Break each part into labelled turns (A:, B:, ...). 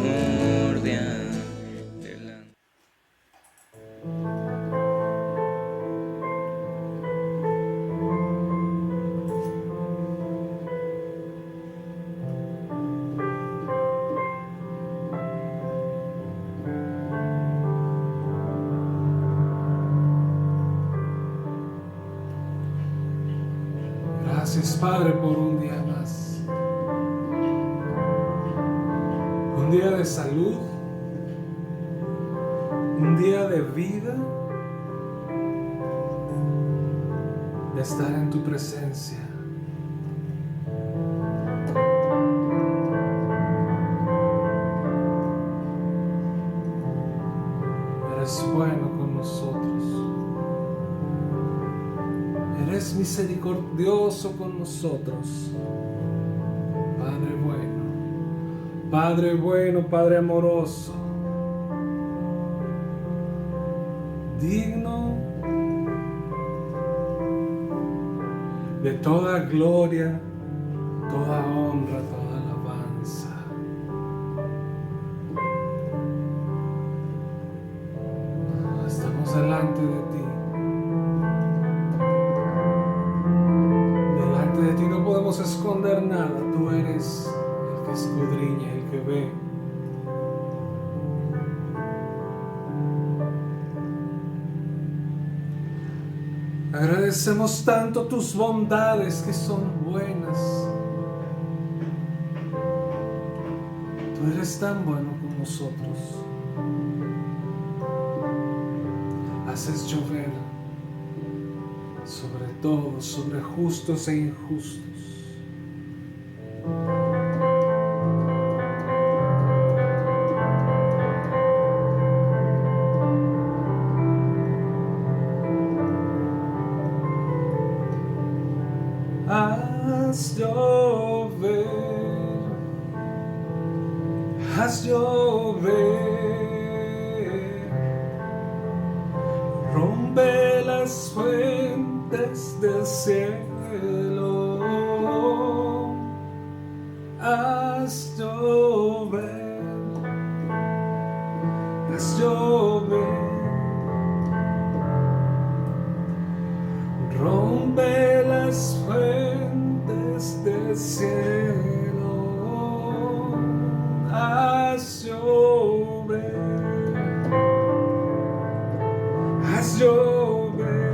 A: misericordia.
B: Gracias, Padre, por un día más. Un día de salud, un día de vida, de estar en tu presencia. Eres bueno con nosotros. Eres misericordioso con nosotros. Padre bueno, Padre bueno, Padre amoroso, digno de toda gloria, toda honra, toda alabanza. Estamos delante de ti. Delante de ti no podemos esconder nada. Tú eres el que escudriña, el que ve. Agradecemos tanto tus bondades que son buenas. Tú eres tan bueno con nosotros. Haces llover sobre todos, sobre justos e injustos. Haz llover, rompe las fuentes del cielo, haz llover, haz llover, rompe las fuentes del cielo, haz llover, haz llover,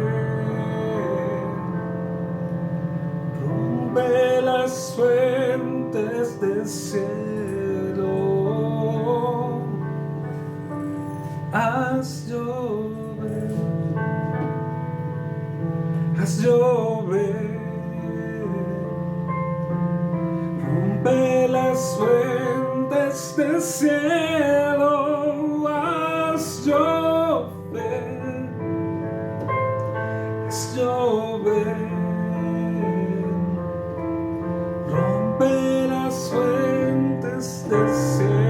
B: rompe las fuentes del cielo, haz llover, haz llover, rompe las fuentes del cielo, haz llover, haz llover, rompe las fuentes del cielo.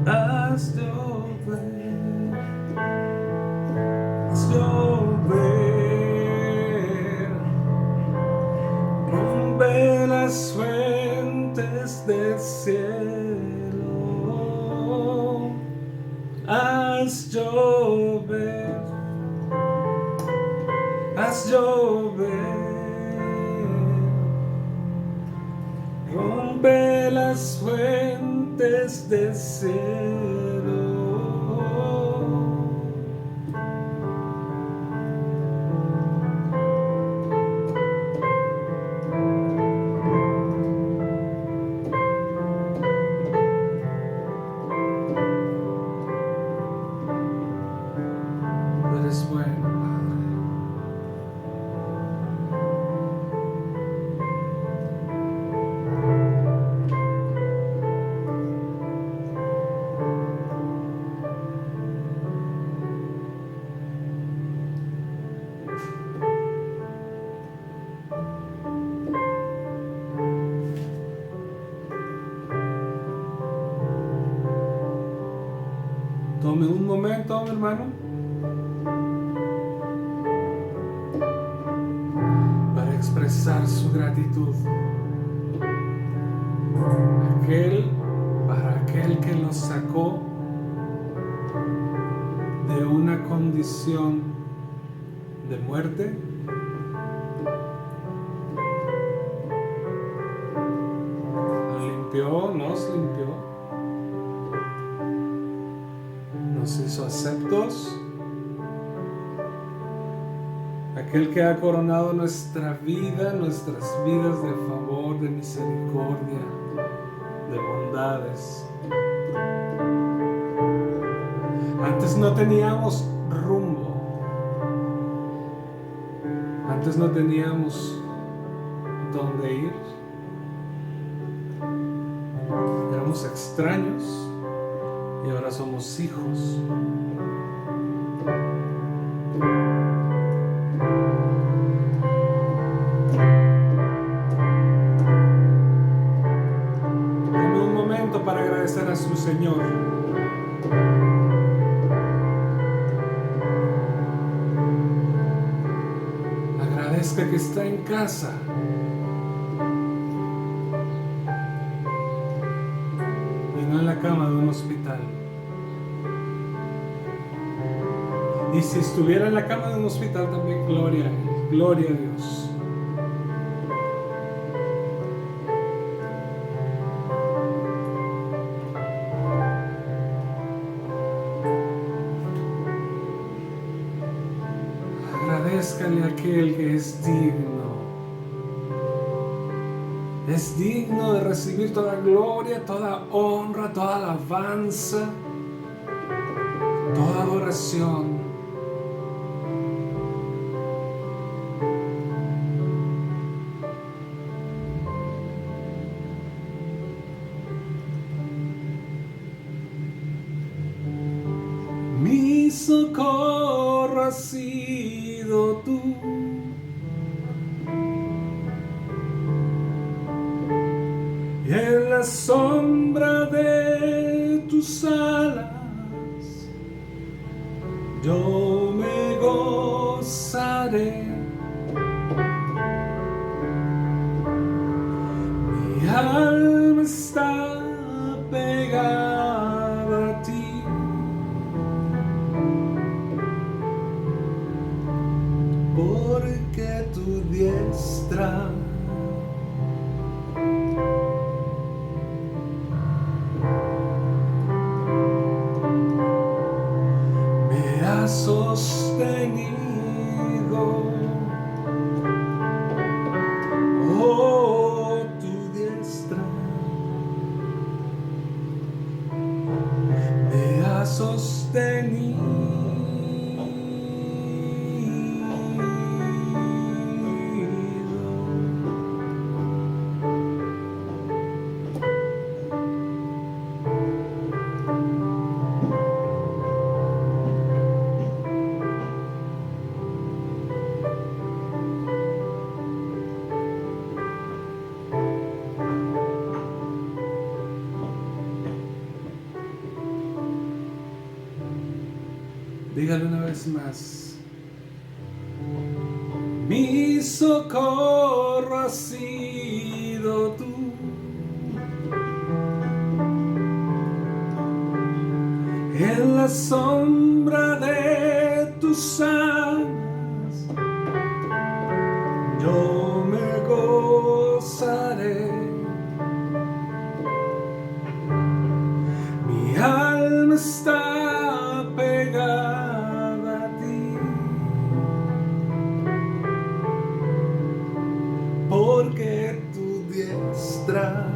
B: Haz llover, haz llover, rompe las fuentes del cielo, haz llover, haz llover, rompe las fuentes del cielo. Tú eres bueno, Padre. Tome un momento, mi hermano, para expresar su gratitud para aquel que los sacó de una condición de muerte nos limpió, nos hizo aceptos, aquel que ha coronado nuestra vida, nuestras vidas de favor, de misericordia, de bondades. Antes no teníamos rumbo, antes no teníamos dónde ir, éramos extraños y ahora somos hijos. Tome un momento para agradecer a su Señor. Agradezca que está en casa. Y no en la cama de un hospital. Y si estuviera en la cama de un hospital también, gloria a Él, gloria a Dios. Agradézcale a aquel que es digno de recibir toda gloria, toda honra, toda alabanza, toda adoración. Mi socorro has sido tú. Y en la sombra de tus alas yo me gozaré. Mi alma está pegada a ti. Porque tu diestra me ha sostenido. Oh, tu diestra me ha sostenido. Dígalo una vez más. Mi socorro has sido tú. En la sombra de tus alas yo me gozaré. Mi alma está pegada a ti, porque tu diestra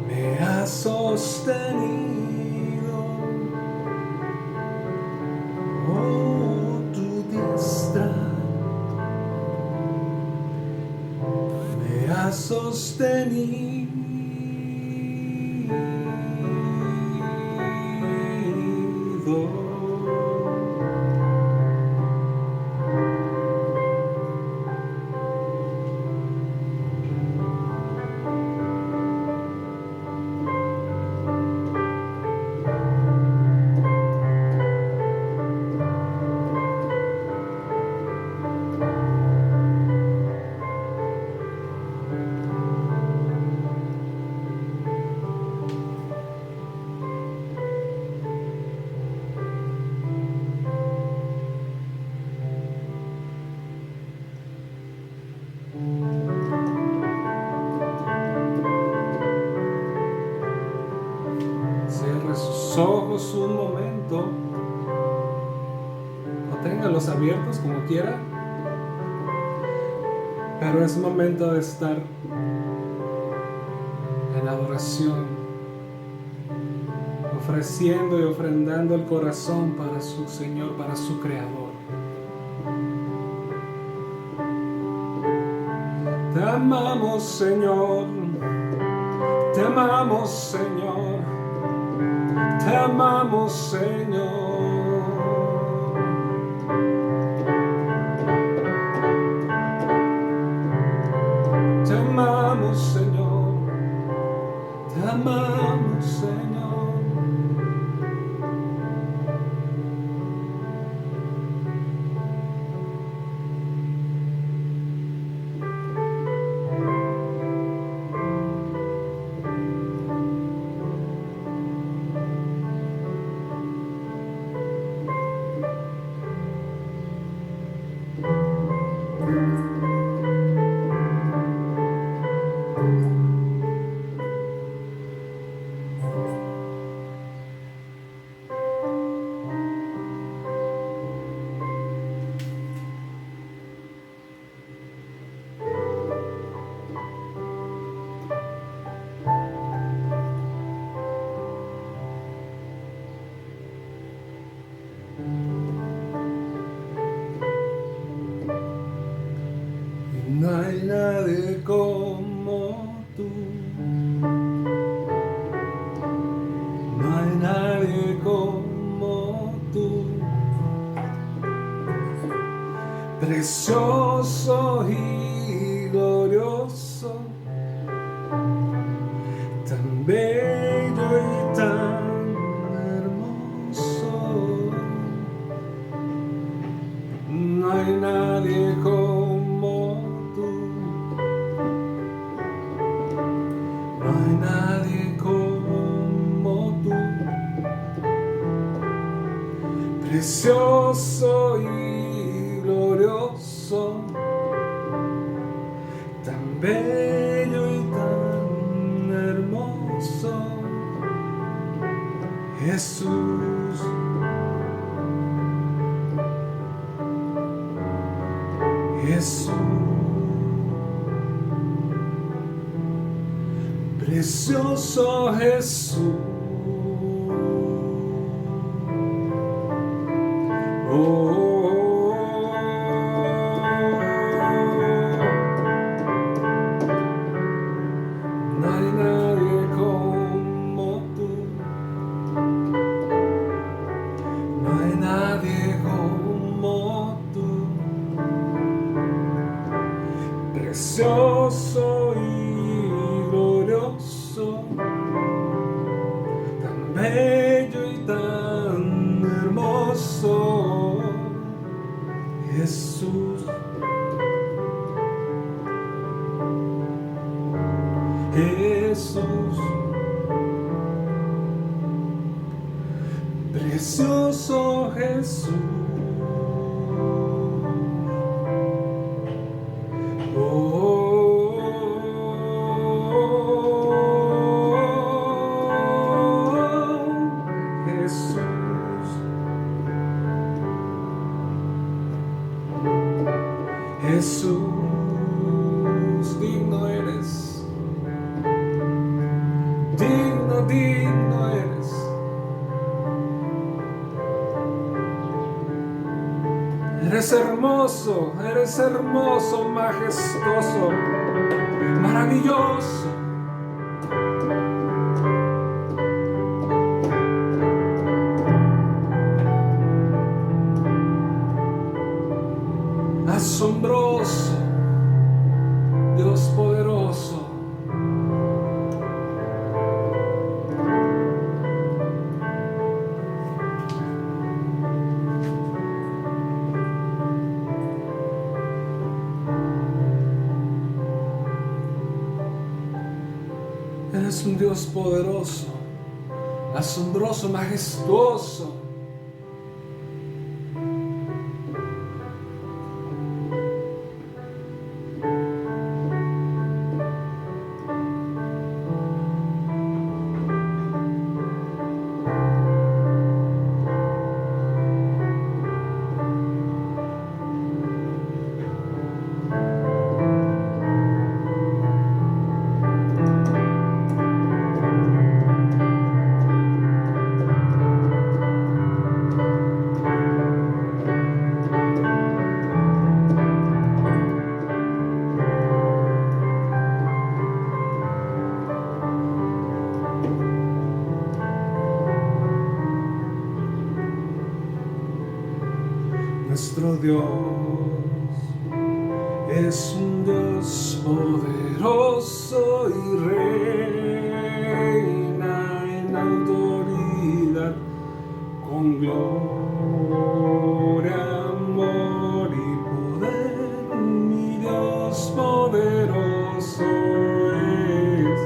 B: me ha sostenido. Oh, tu diestra me ha sostenido. manténgalos abiertos como quiera, pero es momento de estar en adoración, ofreciendo y ofrendando el corazón para su Señor, para su Creador. Te amamos, Señor, te amamos, Señor, te amamos, Señor. Te amamos, Señor, te amamos, Señor. No hay nadie como tú, no hay nadie como tú, precioso y glorioso, tan bello y tan hermoso. No hay nadie como no hay nadie como tú, precioso y glorioso, tan bello y tan hermoso, Jesús. Jesús, precioso Jesús. No hay nadie como tú, no hay nadie como tú, precioso y glorioso, tan bello y tan hermoso, Jesús. Jesús, precioso Jesús. Jesús, digno eres, digno eres. Eres hermoso, majestuoso, maravilloso. Asombroso, Dios poderoso. Eres un Dios poderoso, asombroso, majestuoso. Nuestro Dios es un Dios poderoso y reina en autoridad, con gloria, amor y poder. Mi Dios poderoso es.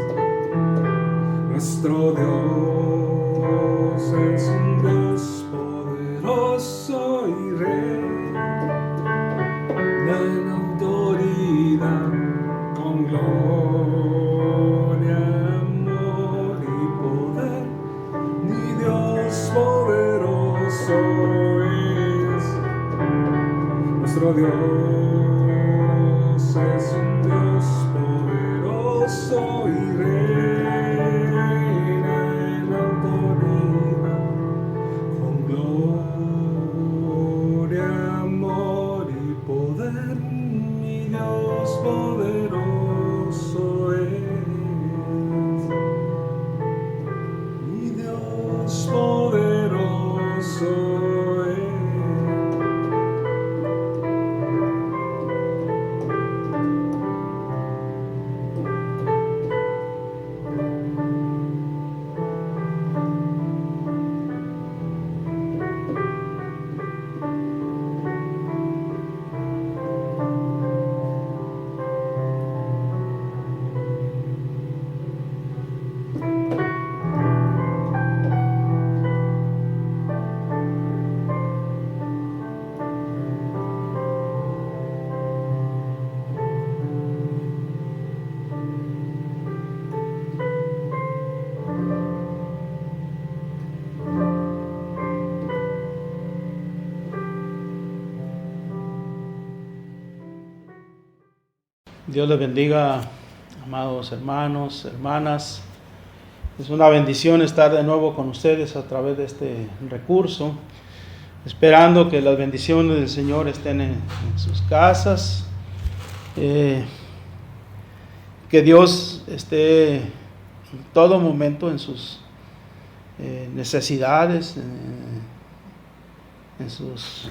B: Nuestro Dios es un Dios poderoso y reina en autoridad, con gloria, amor y poder. Mi Dios poderoso es. Nuestro Dios es un Dios poderoso y reina en autoridad, con gloria, amor y poder. Mi Dios poderoso es. Mi Dios poderoso es.
A: Dios les bendiga, amados hermanos, hermanas. Es una bendición estar de nuevo con ustedes a través de este recurso, esperando que las bendiciones del Señor estén en sus casas, que Dios esté en todo momento en sus necesidades, en sus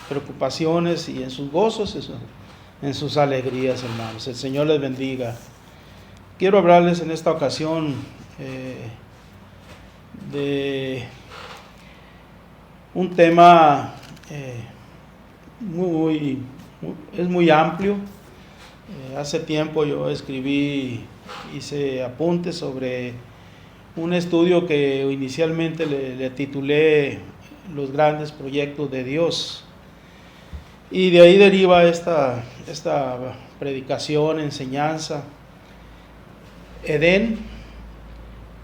A: preocupaciones y en sus gozos, en sus alegrías, hermanos. El Señor les bendiga. Quiero hablarles en esta ocasión de un tema es muy amplio. Hace tiempo yo hice apuntes sobre un estudio que inicialmente le titulé Los grandes proyectos de Dios. Y de ahí deriva esta predicación, enseñanza. Edén,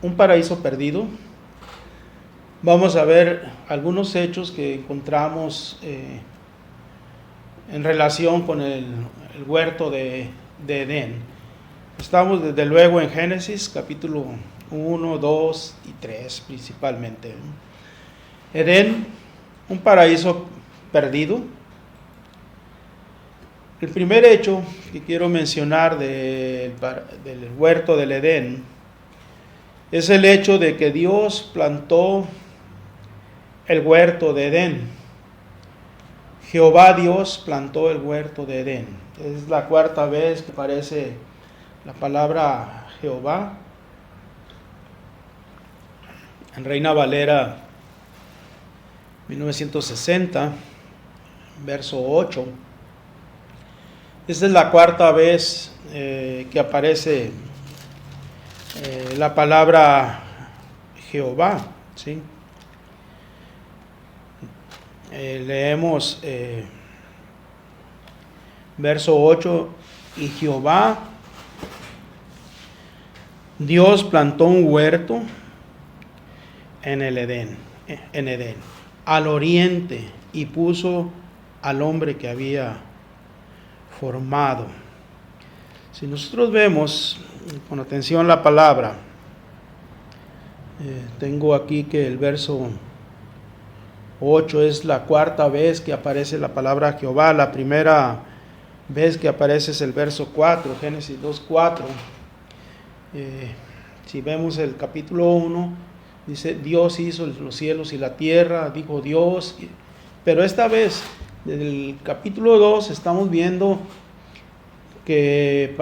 A: un paraíso perdido. Vamos a ver algunos hechos que encontramos en relación con el huerto de Edén. Estamos desde luego en Génesis, capítulo 1, 2 y 3 principalmente. Edén, un paraíso perdido. El primer hecho que quiero mencionar del huerto del Edén es el hecho de que Dios plantó el huerto de Edén. Jehová Dios plantó el huerto de Edén. Es la cuarta vez que aparece la palabra Jehová. En Reina Valera 1960, verso 8. Esta es la cuarta vez que aparece la palabra Jehová, ¿sí? Leemos verso 8, y Jehová, Dios plantó un huerto en Edén, al oriente, y puso al hombre que había formado. Si nosotros vemos con atención la palabra, tengo aquí que el verso 8 es la cuarta vez que aparece la palabra Jehová. La primera vez que aparece es el verso 4, Génesis 2:4. Si vemos el capítulo 1, dice: Dios hizo los cielos y la tierra, dijo Dios. Pero esta vez Desde el capítulo 2 estamos viendo que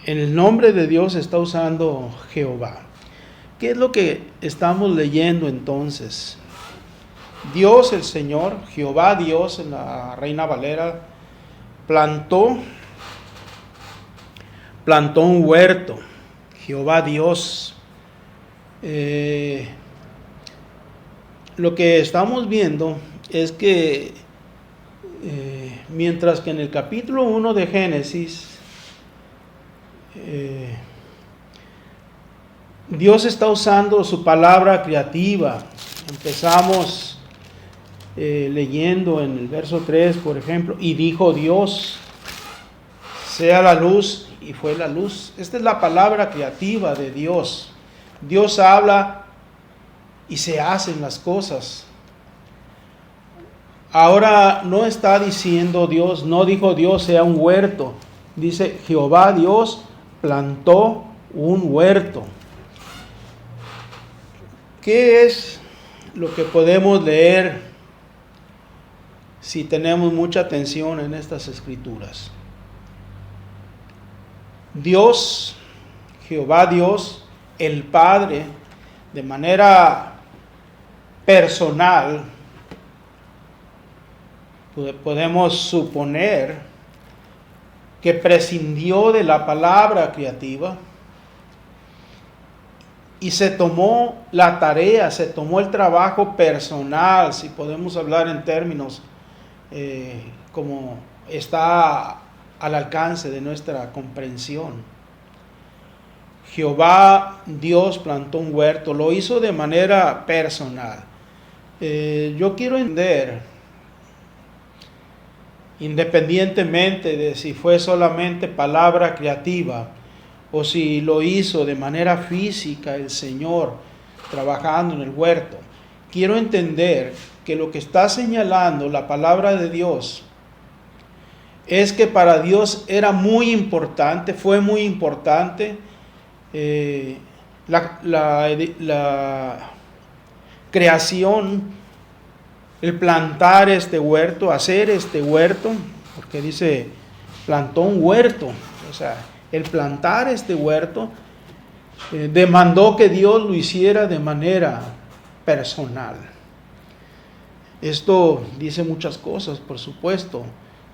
A: el nombre de Dios está usando Jehová. ¿Qué es lo que estamos leyendo entonces? Dios el Señor, Jehová Dios en la Reina Valera, plantó un huerto. Jehová Dios. Lo que estamos viendo es que mientras que en el capítulo 1 de Génesis Dios está usando su palabra creativa. Empezamos leyendo en el verso 3, por ejemplo, y dijo Dios, sea la luz, y fue la luz. Esta es la palabra creativa de Dios. Dios habla y se hacen las cosas. Ahora no está diciendo Dios, no dijo Dios sea un huerto. Dice Jehová Dios plantó un huerto. ¿Qué es lo que podemos leer si tenemos mucha atención en estas escrituras? Dios, Jehová Dios, el Padre, de manera personal, podemos suponer que prescindió de la palabra creativa y se tomó la tarea, se tomó el trabajo personal, si podemos hablar en términos como está al alcance de nuestra comprensión. Jehová Dios plantó un huerto, lo hizo de manera personal. Yo quiero entender, independientemente de si fue solamente palabra creativa o si lo hizo de manera física el Señor trabajando en el huerto, quiero entender que lo que está señalando la palabra de Dios es que para Dios era muy importante, fue muy importante la creación, el plantar este huerto, hacer este huerto, porque dice, plantó un huerto, o sea, el plantar este huerto demandó que Dios lo hiciera de manera personal. Esto dice muchas cosas, por supuesto.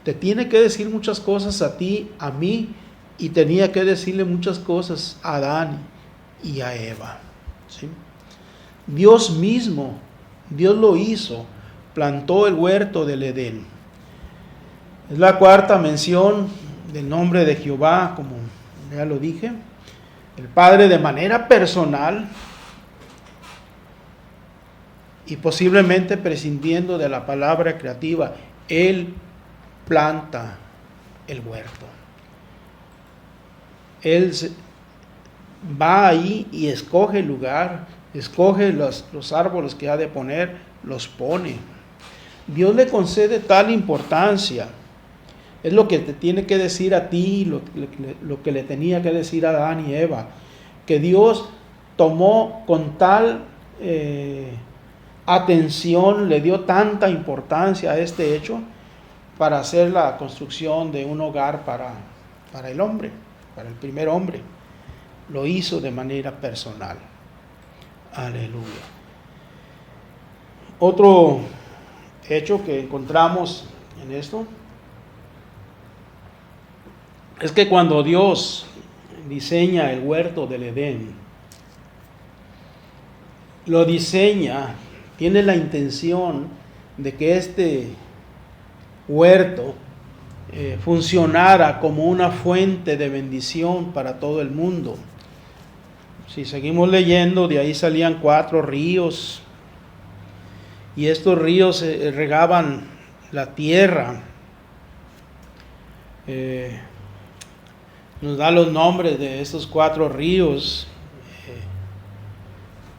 A: Te tiene que decir muchas cosas a ti, a mí, y tenía que decirle muchas cosas a Adán y a Eva. ¿Sí? Dios mismo, Dios lo hizo, plantó el huerto del Edén. Es la cuarta mención del nombre de Jehová, como ya lo dije. El Padre de manera personal y posiblemente prescindiendo de la palabra creativa, Él planta el huerto. Él va ahí y escoge el lugar, escoge los árboles que ha de poner, los pone. Dios le concede tal importancia. Es lo que te tiene que decir a ti, lo que le tenía que decir a Adán y Eva, que Dios tomó con tal atención, le dio tanta importancia a este hecho para hacer la construcción de un hogar para el hombre, para el primer hombre. Lo hizo de manera personal. Aleluya. Otro hecho que encontramos en esto es que cuando Dios diseña el huerto del Edén, lo diseña, tiene la intención de que este huerto funcionara como una fuente de bendición para todo el mundo. Si seguimos leyendo, de ahí salían 4 ríos, y estos ríos regaban la tierra. Nos da los nombres de estos 4 ríos.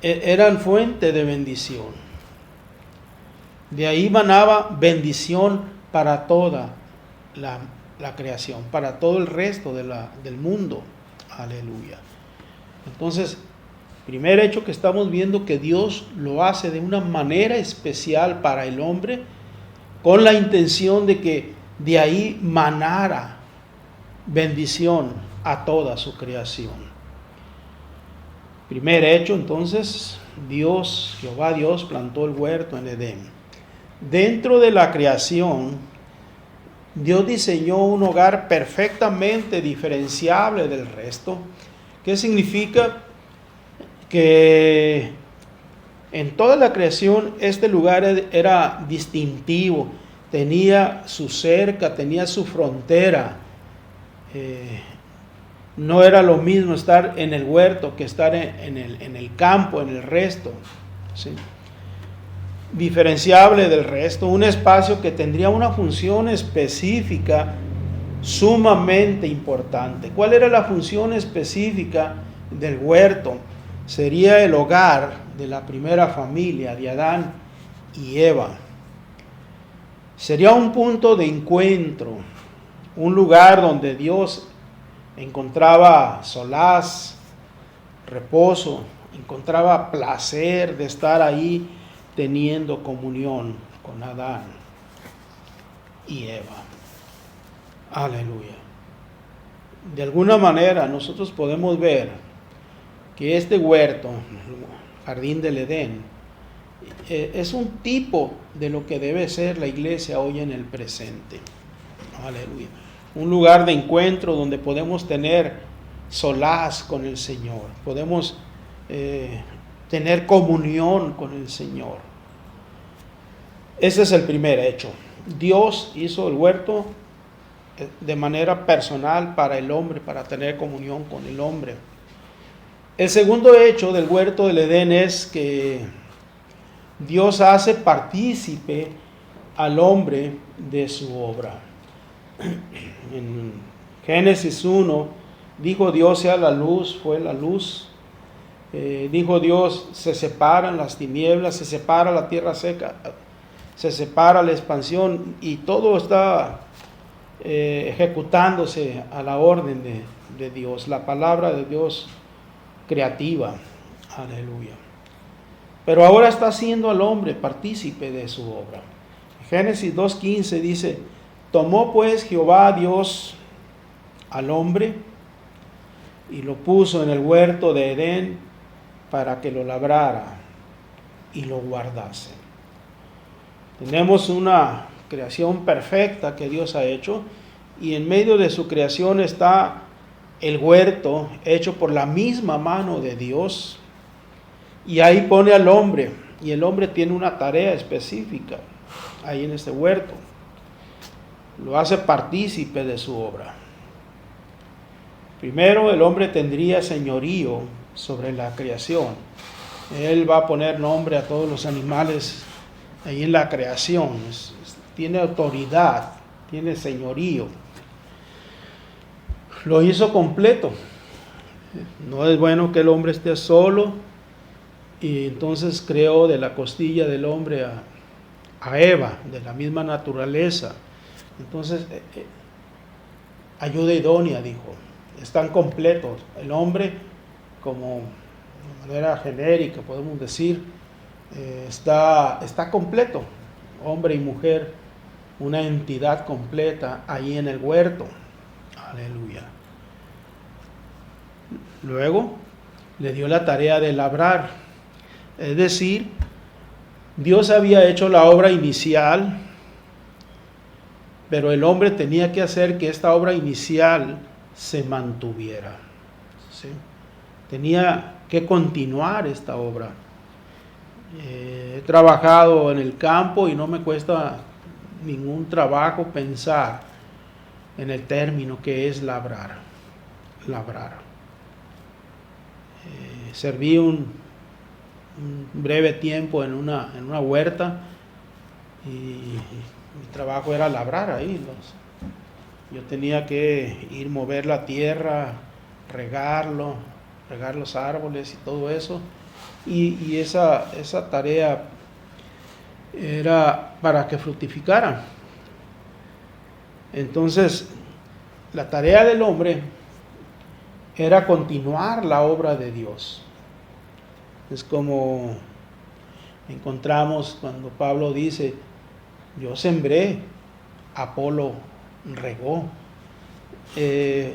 A: Eran fuente de bendición. De ahí manaba bendición para toda la creación, para todo el resto del mundo. Aleluya. Entonces, Primer hecho que estamos viendo, que Dios lo hace de una manera especial para el hombre, con la intención de que de ahí manara bendición a toda su creación. Primer hecho, entonces, Jehová Dios plantó el huerto en Edén. Dentro de la creación, Dios diseñó un hogar perfectamente diferenciable del resto. ¿Qué significa? Que en toda la creación este lugar era distintivo, tenía su cerca, tenía su frontera. No era lo mismo estar en el huerto que estar en el campo, en el resto, ¿sí? Diferenciable del resto, un espacio que tendría una función específica sumamente importante. ¿Cuál era la función específica del huerto? Sería el hogar de la primera familia de Adán y Eva. Sería un punto de encuentro, un lugar donde Dios encontraba solaz, reposo, encontraba placer de estar ahí teniendo comunión con Adán y Eva. Aleluya. De alguna manera nosotros podemos ver que este huerto, jardín del Edén, es un tipo de lo que debe ser la iglesia hoy en el presente. Aleluya. Un lugar de encuentro donde podemos tener solaz con el Señor, podemos tener comunión con el Señor. Ese es el primer hecho. Dios hizo el huerto de manera personal para el hombre, para tener comunión con el hombre. El segundo hecho del huerto del Edén es que Dios hace partícipe al hombre de su obra. En Génesis 1 dijo Dios: sea la luz, fue la luz. Dijo Dios: se separan las tinieblas, se separa la tierra seca, se separa la expansión, y todo está ejecutándose a la orden de Dios, la palabra de Dios creativa. Aleluya. Pero ahora está haciendo al hombre partícipe de su obra. Génesis 2:15 dice: tomó pues Jehová Dios al hombre y lo puso en el huerto de Edén para que lo labrara y lo guardase. Tenemos una creación perfecta que Dios ha hecho, y en medio de su creación está el huerto hecho por la misma mano de Dios, y ahí pone al hombre, y el hombre tiene una tarea específica ahí en este huerto. Lo hace partícipe de su obra. Primero, el hombre tendría señorío sobre la creación. Él va a poner nombre a todos los animales ahí en la creación. Tiene autoridad, tiene señorío. Lo hizo completo. No es bueno que el hombre esté solo, y entonces creó de la costilla del hombre a Eva, de la misma naturaleza. Entonces, ayuda idónea, dijo. Están completos. El hombre, como de manera genérica podemos decir, está completo. Hombre y mujer, una entidad completa ahí en el huerto. Aleluya. Luego le dio la tarea de labrar. Es decir, Dios había hecho la obra inicial, pero el hombre tenía que hacer que esta obra inicial se mantuviera, ¿sí? Tenía que continuar esta obra. He trabajado en el campo y no me cuesta ningún trabajo pensar en el término que es labrar. Serví un breve tiempo en una huerta, y mi trabajo era labrar ahí. Yo tenía que ir mover la tierra, regar los árboles y todo eso, y esa tarea era para que fructificaran. Entonces, la tarea del hombre era continuar la obra de Dios. Es como encontramos cuando Pablo dice, yo sembré, Apolo regó.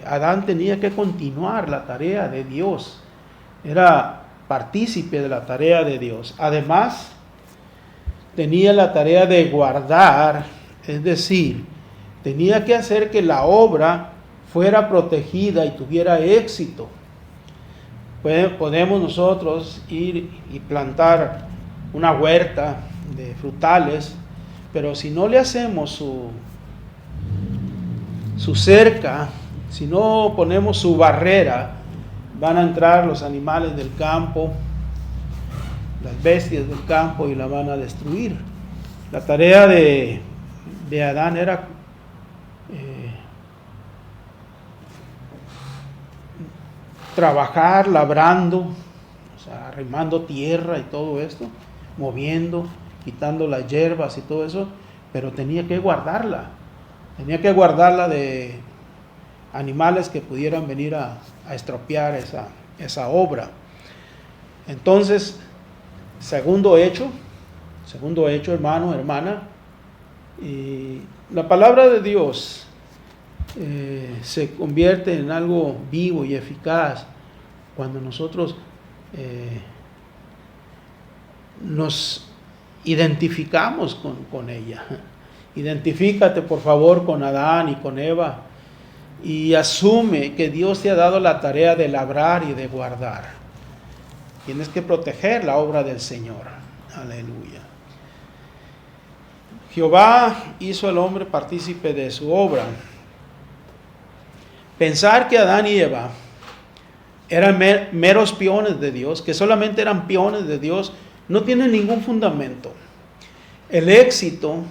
A: Adán tenía que continuar la tarea de Dios, era partícipe de la tarea de Dios. Además, tenía la tarea de guardar, es decir, tenía que hacer que la obra fuera protegida y tuviera éxito. Podemos nosotros ir y plantar una huerta de frutales, pero si no le hacemos su cerca, si no ponemos su barrera, van a entrar los animales del campo, las bestias del campo, y la van a destruir. La tarea de Adán era trabajar labrando, o sea, arrimando tierra y todo esto, moviendo, quitando las hierbas y todo eso, pero tenía que guardarla de animales que pudieran venir a estropear esa obra. Entonces, segundo hecho, hermano, hermana, y la palabra de Dios se convierte en algo vivo y eficaz cuando nosotros nos identificamos con ella. Identifícate, por favor, con Adán y con Eva, y asume que Dios te ha dado la tarea de labrar y de guardar. Tienes que proteger la obra del Señor. Aleluya. Jehová hizo al hombre partícipe de su obra. Pensar que Adán y Eva eran meros peones de Dios, que solamente eran peones de Dios, no tiene ningún fundamento. El éxito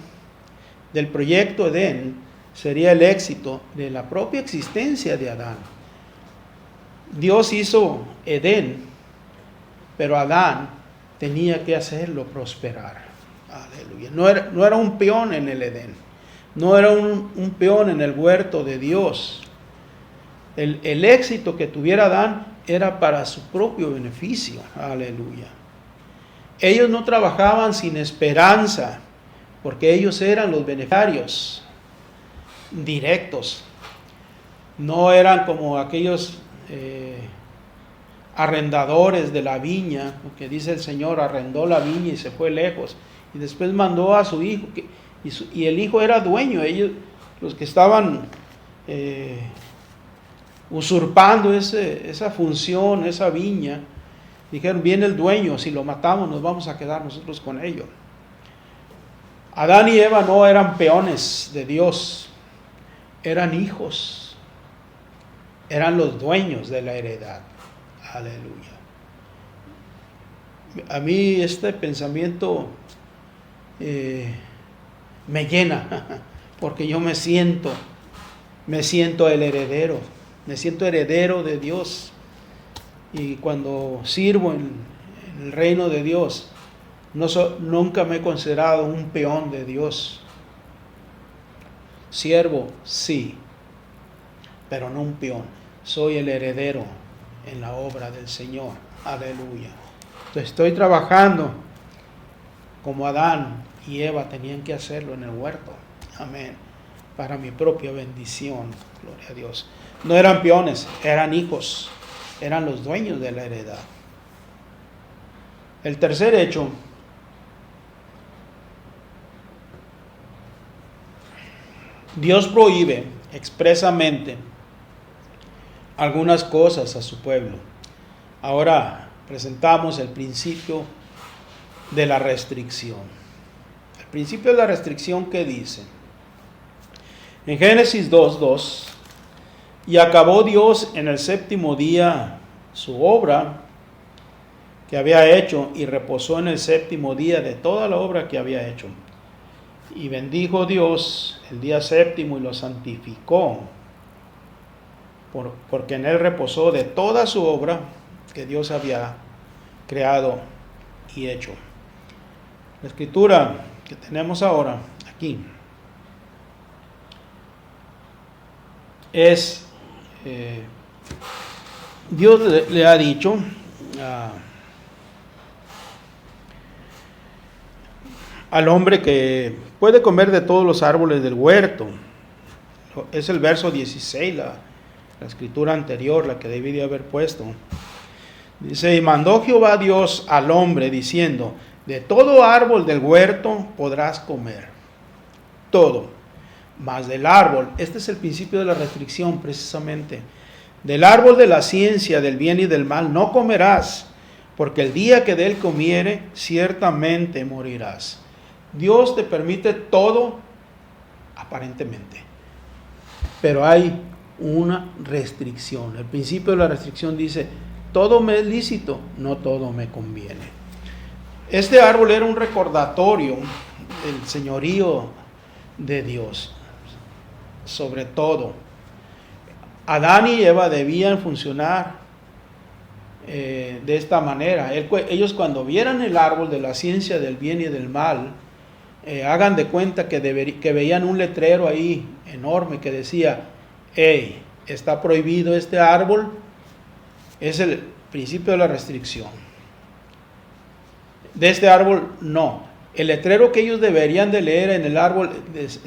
A: del proyecto Edén sería el éxito de la propia existencia de Adán. Dios hizo Edén, pero Adán tenía que hacerlo prosperar. Aleluya. No era un peón en el Edén, no era un peón en el huerto de Dios. El éxito que tuviera Adán era para su propio beneficio. Aleluya. Ellos no trabajaban sin esperanza, porque ellos eran los beneficiarios directos. No eran como aquellos arrendadores de la viña, porque dice el Señor, arrendó la viña y se fue lejos, y después mandó a su hijo, y el hijo era dueño. Ellos, los que estaban usurpando esa función, esa viña, dijeron, viene el dueño, si lo matamos nos vamos a quedar nosotros con ello. Adán y Eva no eran peones de Dios, eran hijos, eran los dueños de la heredad. Aleluya. A mí este pensamiento me llena, porque yo me siento el heredero, me siento heredero de Dios, y cuando sirvo en el reino de Dios, nunca me he considerado un peón de Dios. Siervo, sí, pero no un peón. Soy el heredero en la obra del Señor. Aleluya. Entonces estoy trabajando como Adán y Eva tenían que hacerlo en el huerto. Amén. Para mi propia bendición. Gloria a Dios. No eran peones, eran hijos. Eran los dueños de la heredad. El tercer hecho. Dios prohíbe expresamente algunas cosas a su pueblo. Ahora presentamos el principio de la restricción. El principio de la restricción, ¿qué dice? En Génesis 2:2, y acabó Dios en el séptimo día su obra que había hecho, y reposó en el séptimo día de toda la obra que había hecho. Y bendijo Dios el día séptimo y lo santificó, porque en él reposó de toda su obra que Dios había creado y hecho. La escritura que tenemos ahora aquí es, Dios le ha dicho al hombre que puede comer de todos los árboles del huerto. Es el verso 16, la escritura anterior, la que debí de haber puesto. Dice, y mandó Jehová Dios al hombre diciendo, de todo árbol del huerto podrás comer, todo, mas del árbol, este es el principio de la restricción precisamente, del árbol de la ciencia del bien y del mal no comerás, porque el día que de él comiere, ciertamente morirás. Dios te permite todo, aparentemente, pero hay una restricción. El principio de la restricción dice, todo me es lícito, no todo me conviene. Este árbol era un recordatorio del señorío de Dios, sobre todo. Adán y Eva debían funcionar de esta manera. Ellos cuando vieran el árbol de la ciencia del bien y del mal, hagan de cuenta que veían un letrero ahí enorme que decía, hey, está prohibido este árbol. Es el principio de la restricción. De este árbol no. El letrero que ellos deberían de leer en el árbol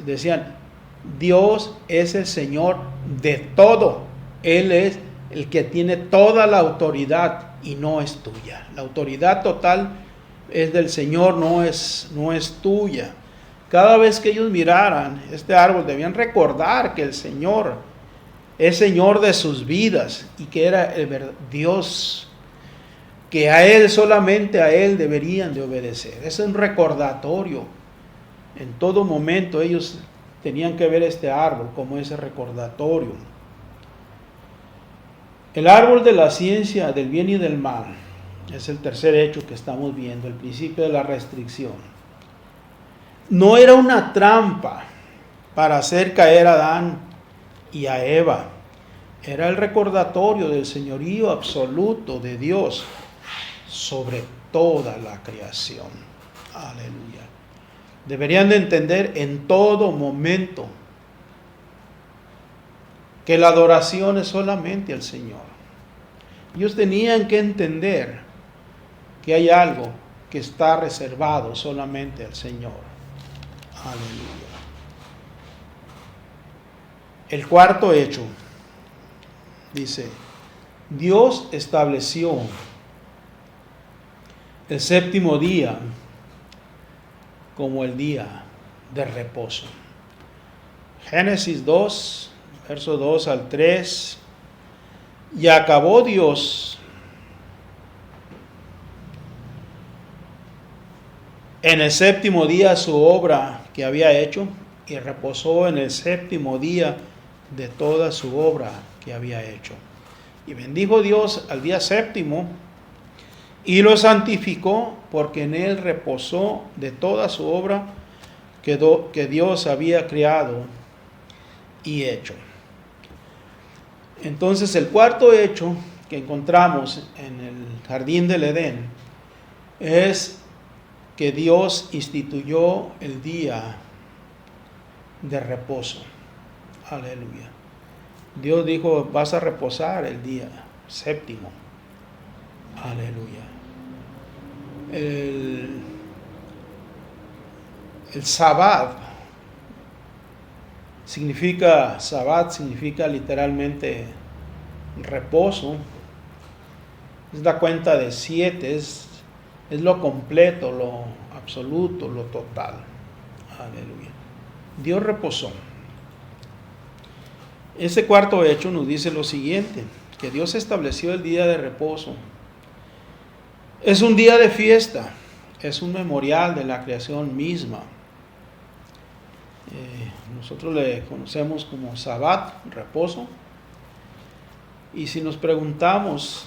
A: decían, Dios es el Señor de todo. Él es el que tiene toda la autoridad y no es tuya. La autoridad total es del Señor, no es tuya. Cada vez que ellos miraran este árbol debían recordar que el Señor es Señor de sus vidas y que era el Dios, que a Él, solamente a Él deberían de obedecer. Es un recordatorio. En todo momento ellos tenían que ver este árbol como ese recordatorio. El árbol de la ciencia del bien y del mal es el tercer hecho que estamos viendo, el principio de la restricción. No era una trampa para hacer caer a Adán y a Eva. Era el recordatorio del señorío absoluto de Dios sobre toda la creación. Aleluya. Deberían de entender en todo momento que la adoración es solamente al Señor. Ellos tenían que entender que hay algo que está reservado solamente al Señor. Aleluya. El cuarto hecho dice, Dios estableció el séptimo día como el día de reposo. Génesis 2, verso 2 al 3. Y acabó Dios en el séptimo día su obra que había hecho, y reposó en el séptimo día de toda su obra que había hecho. Y bendijo Dios al día séptimo y lo santificó, porque en él reposó de toda su obra que Dios había creado y hecho. Entonces el cuarto hecho que encontramos en el jardín del Edén es que Dios instituyó el día de reposo. Aleluya. Dios dijo, vas a reposar el día séptimo. Aleluya. El Sabbat significa literalmente reposo. Es la cuenta de 7, es lo completo, lo absoluto, lo total. Aleluya. Dios reposó. Ese cuarto hecho nos dice lo siguiente, que Dios estableció el día de reposo. Es un día de fiesta, es un memorial de la creación misma. Nosotros le conocemos como Sabbat, reposo. Y si nos preguntamos,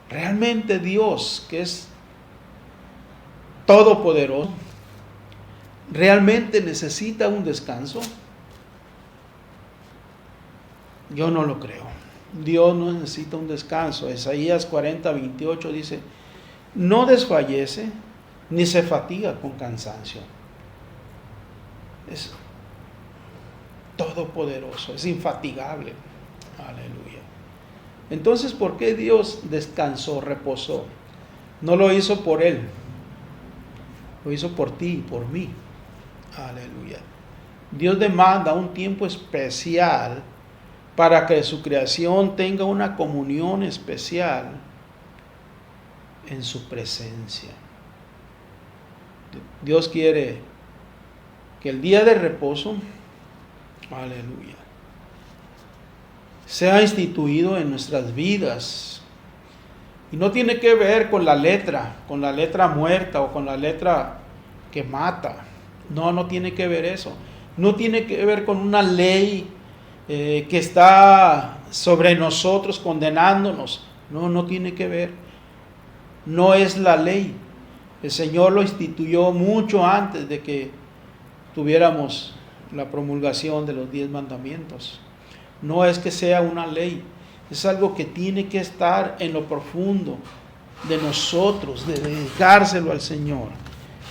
A: ¿realmente Dios, que es todopoderoso, realmente necesita un descanso? Yo no lo creo. Dios no necesita un descanso. Isaías 40:28 dice, no desfallece ni se fatiga con cansancio. Es todopoderoso, es infatigable. Aleluya. Entonces, ¿por qué Dios descansó, reposó? No lo hizo por Él. Lo hizo por ti y por mí. Aleluya. Dios demanda un tiempo especial para que su creación tenga una comunión especial en su presencia. Dios quiere que el día de reposo, aleluya, sea instituido en nuestras vidas. Y no tiene que ver con la letra muerta o con la letra que mata. No tiene que ver eso. No tiene que ver con una ley que está sobre nosotros condenándonos. No tiene que ver. No es la ley. El Señor lo instituyó mucho antes de que tuviéramos la promulgación de los 10 mandamientos. No es que sea una ley, es algo que tiene que estar en lo profundo de nosotros, de dedicárselo al Señor.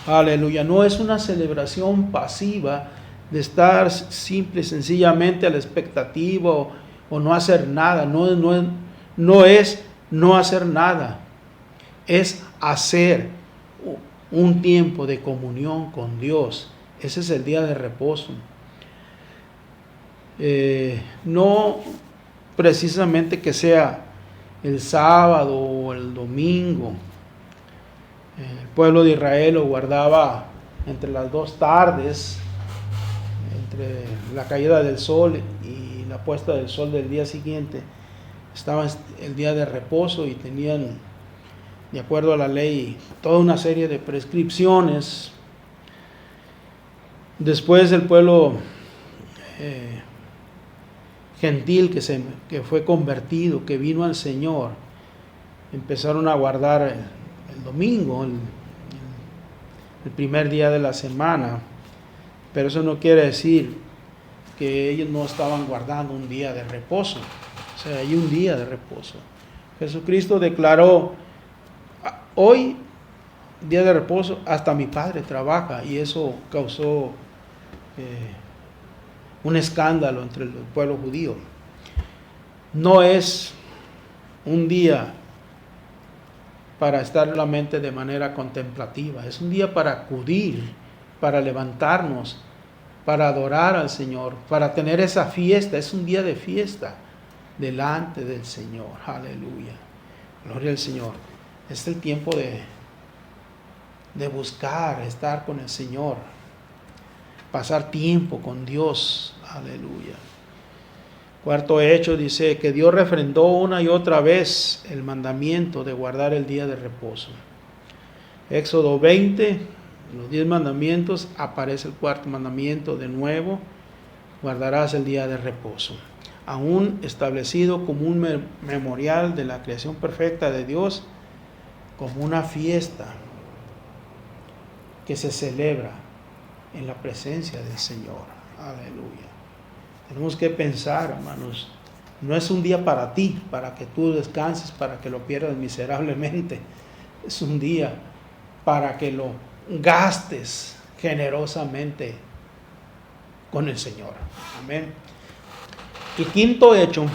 A: Aleluya. No es una celebración pasiva de estar simple y sencillamente a la expectativa o no hacer nada. No es no hacer nada, es hacer un tiempo de comunión con Dios. Ese es el día de reposo. No precisamente que sea el sábado o el domingo. El pueblo de Israel lo guardaba entre las 2 tardes, entre la caída del sol y la puesta del sol del día siguiente. Estaba el día de reposo y tenían, de acuerdo a la ley, toda una serie de prescripciones. Después el pueblo gentil que fue convertido, que vino al Señor, empezaron a guardar el domingo, el primer día de la semana. Pero eso no quiere decir que ellos no estaban guardando un día de reposo. O sea, hay un día de reposo. Jesucristo declaró: hoy, día de reposo, hasta mi Padre trabaja. Y eso causó un escándalo entre el pueblo judío. No es un día para estar solamente de manera contemplativa, es un día para acudir, para levantarnos, para adorar al Señor, para tener esa fiesta. Es un día de fiesta delante del Señor. Aleluya, gloria al Señor. Es el tiempo de buscar estar con el Señor, pasar tiempo con Dios. Aleluya. Cuarto hecho dice que Dios refrendó una y otra vez el mandamiento de guardar el día de reposo. Éxodo 20, en los 10 mandamientos aparece el cuarto mandamiento de nuevo: guardarás el día de reposo. Aún establecido como un memorial de la creación perfecta de Dios, como una fiesta que se celebra en la presencia del Señor. Aleluya. Tenemos que pensar, hermanos, no es un día para ti, para que tú descanses, para que lo pierdas miserablemente. Es un día para que lo gastes generosamente con el Señor. Amén. Y quinto hecho: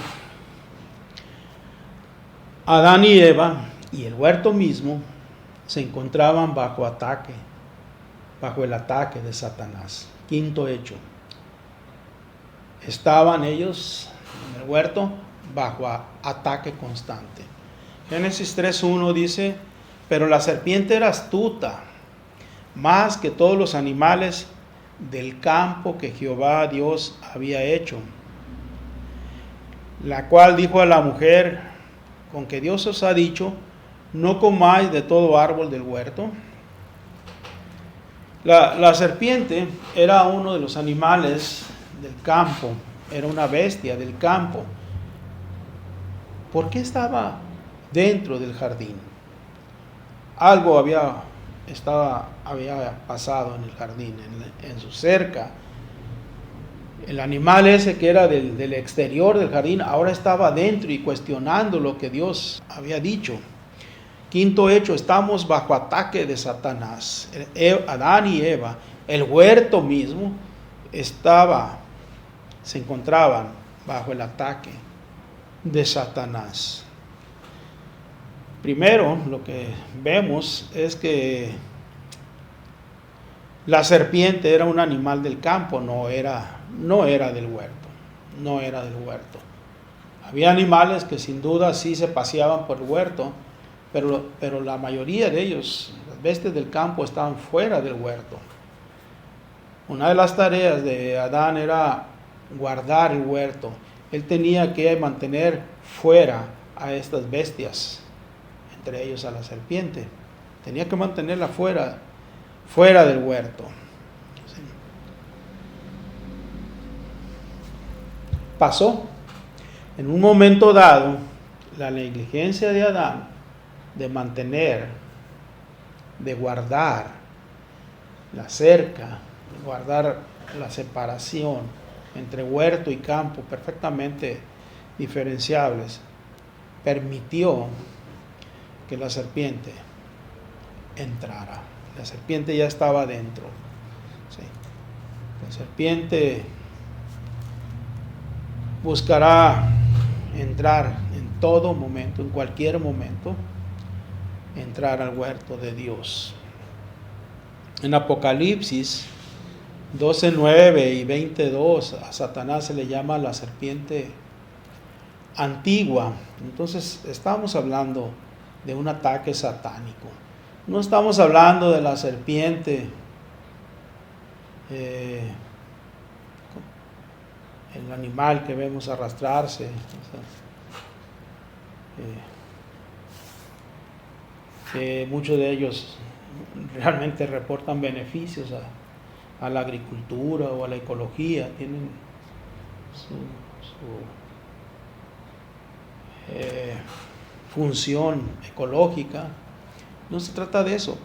A: Adán y Eva y el huerto mismo se encontraban bajo el ataque de Satanás. Quinto hecho: estaban ellos en el huerto bajo ataque constante. Génesis 3:1 dice: pero la serpiente era astuta, más que todos los animales del campo que Jehová Dios había hecho, la cual dijo a la mujer: con que Dios os ha dicho, no comáis de todo árbol del huerto. La serpiente era uno de los animales del campo, era una bestia del campo. ¿Por qué estaba dentro del jardín? Algo había pasado en el jardín, en su cerca. El animal ese que era del exterior del jardín ahora estaba dentro y cuestionando lo que Dios había dicho. Quinto hecho: estamos bajo ataque de Satanás. Adán y Eva, el huerto mismo, se encontraban bajo el ataque de Satanás. Primero, lo que vemos es que La serpiente era un animal del campo, no era del huerto, no era del huerto. Había animales que sin duda sí se paseaban por el huerto, pero la mayoría de ellos, las bestias del campo, estaban fuera del huerto. Una de las tareas de Adán era guardar el huerto. Él tenía que mantener fuera a estas bestias, entre ellos a la serpiente. Tenía que mantenerla fuera del huerto. Sí. Pasó. En un momento dado, la negligencia de Adán de mantener, de guardar la cerca, de guardar la separación entre huerto y campo perfectamente diferenciables, permitió que la serpiente entrara. La serpiente ya estaba dentro. Sí. La serpiente buscará entrar en todo momento, en cualquier momento, entrar al huerto de Dios. En Apocalipsis 12:9 y 22, a Satanás se le llama la serpiente antigua. Entonces estamos hablando de un ataque satánico. No estamos hablando de la serpiente el animal que vemos arrastrarse, que muchos de ellos realmente reportan beneficios a la agricultura o a la ecología, tienen su función ecológica. No se trata de eso,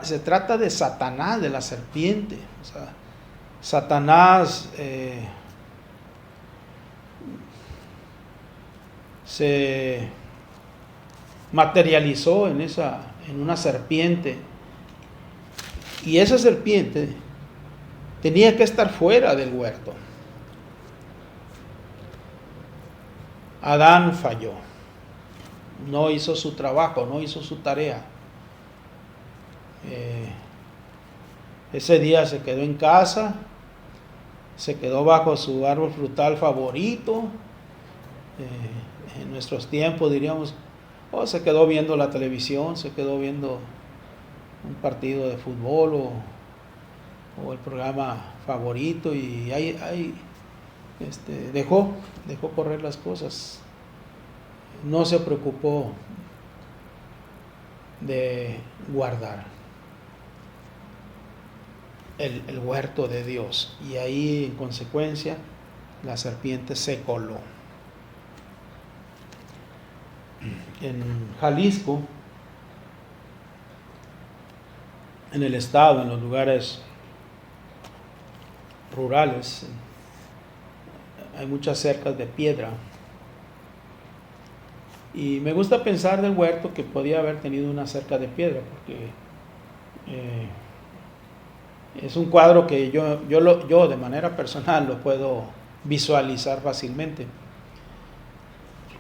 A: se trata de Satanás, de la serpiente. O sea, Satanás se materializó en una serpiente, y esa serpiente tenía que estar fuera del huerto. Adán falló, no hizo su trabajo, no hizo su tarea. Ese día se quedó en casa, se quedó bajo su árbol frutal favorito. En nuestros tiempos diríamos, se quedó viendo la televisión, se quedó viendo un partido de fútbol o el programa favorito, y ahí dejó correr las cosas. No se preocupó de guardar el huerto de Dios, y ahí en consecuencia la serpiente se coló. En Jalisco, en el estado, en los lugares rurales, hay muchas cercas de piedra, y me gusta pensar del huerto que podía haber tenido una cerca de piedra, porque es un cuadro que yo de manera personal lo puedo visualizar fácilmente.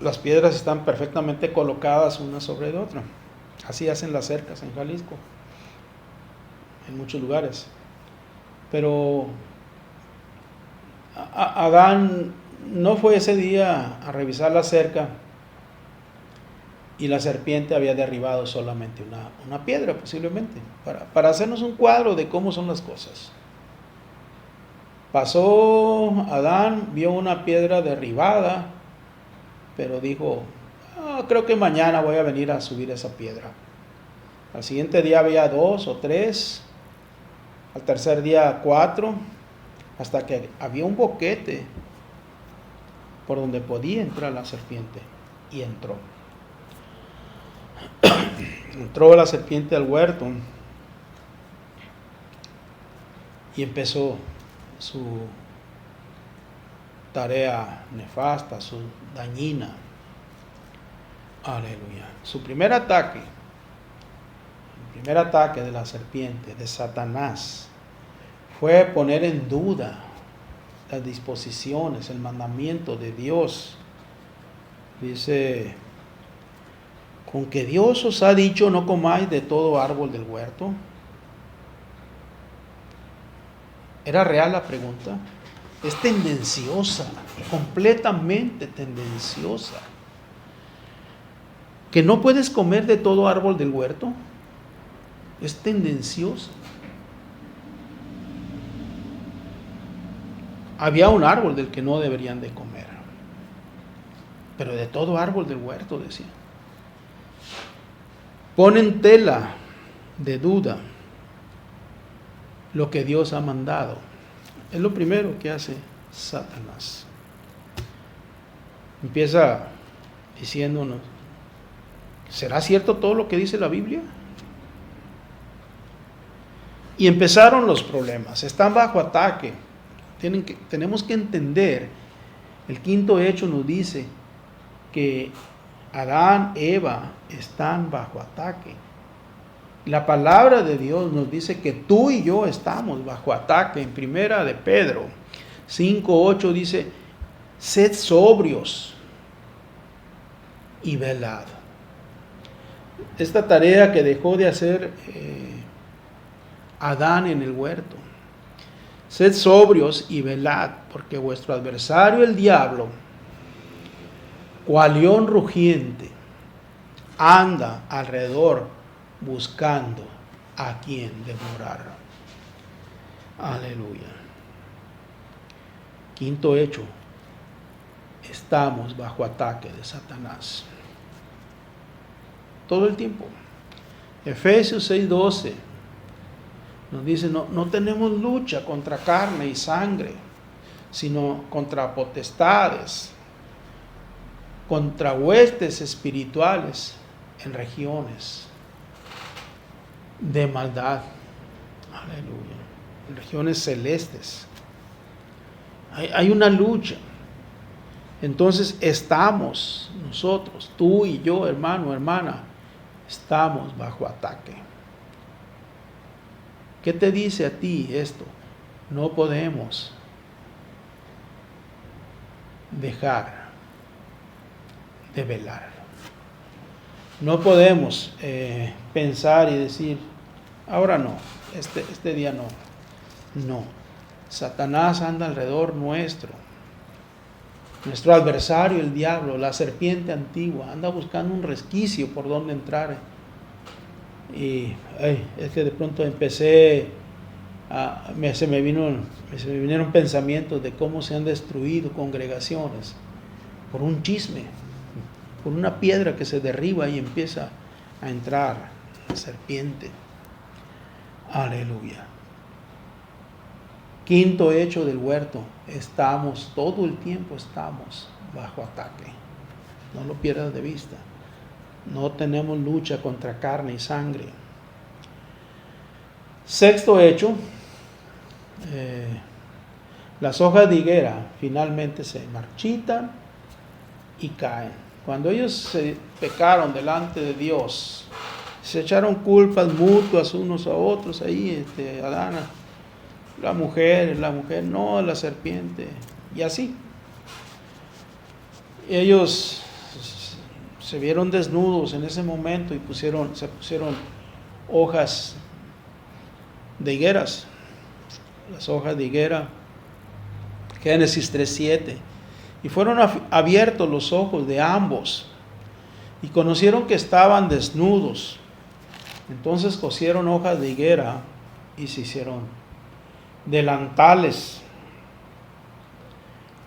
A: Las piedras están perfectamente colocadas una sobre la otra. Así hacen las cercas en Jalisco, en muchos lugares. Pero Adán no fue ese día a revisar la cerca, y la serpiente había derribado solamente una piedra, posiblemente, para hacernos un cuadro de cómo son las cosas. Pasó Adán, vio una piedra derribada, pero dijo, creo que mañana voy a venir a subir esa piedra. Al siguiente día había 2 o 3, al tercer día 4, hasta que había un boquete por donde podía entrar la serpiente, y entró. Entró la serpiente al huerto y empezó su tarea nefasta, su dañina. Aleluya. Su primer ataque, el primer ataque de la serpiente, de Satanás, fue poner en duda las disposiciones, el mandamiento de Dios. Dice, con que Dios os ha dicho no comáis de todo árbol del huerto. ¿Era real la pregunta? Es tendenciosa, completamente tendenciosa. ¿Que no puedes comer de todo árbol del huerto? Es tendenciosa. Había un árbol del que no deberían de comer, pero de todo árbol del huerto, decía. Ponen tela de duda lo que Dios ha mandado. Es lo primero que hace Satanás. Empieza diciéndonos, ¿será cierto todo lo que dice la Biblia? Y empezaron los problemas. Están bajo ataque. Tenemos que entender, el quinto hecho nos dice que Adán, Eva están bajo ataque. La palabra de Dios nos dice que tú y yo estamos bajo ataque. En primera de Pedro 5:8 dice, sed sobrios y velad. Esta tarea que dejó de hacer Adán en el huerto. Sed sobrios y velad, porque vuestro adversario el diablo, cual león rugiente, anda alrededor buscando a quien devorar. Aleluya. Quinto hecho, estamos bajo ataque de Satanás. Todo el tiempo. Efesios 6:12 nos dice, no tenemos lucha contra carne y sangre, sino contra potestades, contra huestes espirituales en regiones de maldad. Aleluya. En regiones celestes. Hay una lucha. Entonces estamos nosotros, tú y yo, hermano, hermana, estamos bajo ataque. ¿Qué te dice a ti esto? No podemos dejar de velar. No podemos pensar y decir, ahora no, este día no. No. Satanás anda alrededor nuestro. Nuestro adversario, el diablo, la serpiente antigua, anda buscando un resquicio por donde entrar. Y es que de pronto se me vinieron pensamientos de cómo se han destruido congregaciones por un chisme, por una piedra que se derriba y empieza a entrar la serpiente. Aleluya. Quinto hecho del huerto, todo el tiempo estamos bajo ataque. No lo pierdas de vista. No tenemos lucha contra carne y sangre. Sexto hecho, las hojas de higuera finalmente se marchitan y caen. Cuando ellos se pecaron delante de Dios, se echaron culpas mutuas unos a otros ahí, Adán, la mujer, no, la serpiente, y así. Ellos se vieron desnudos en ese momento y se pusieron hojas de higueras, las hojas de higuera, Génesis 3:7, y fueron abiertos los ojos de ambos y conocieron que estaban desnudos. Entonces cosieron hojas de higuera y se hicieron delantales.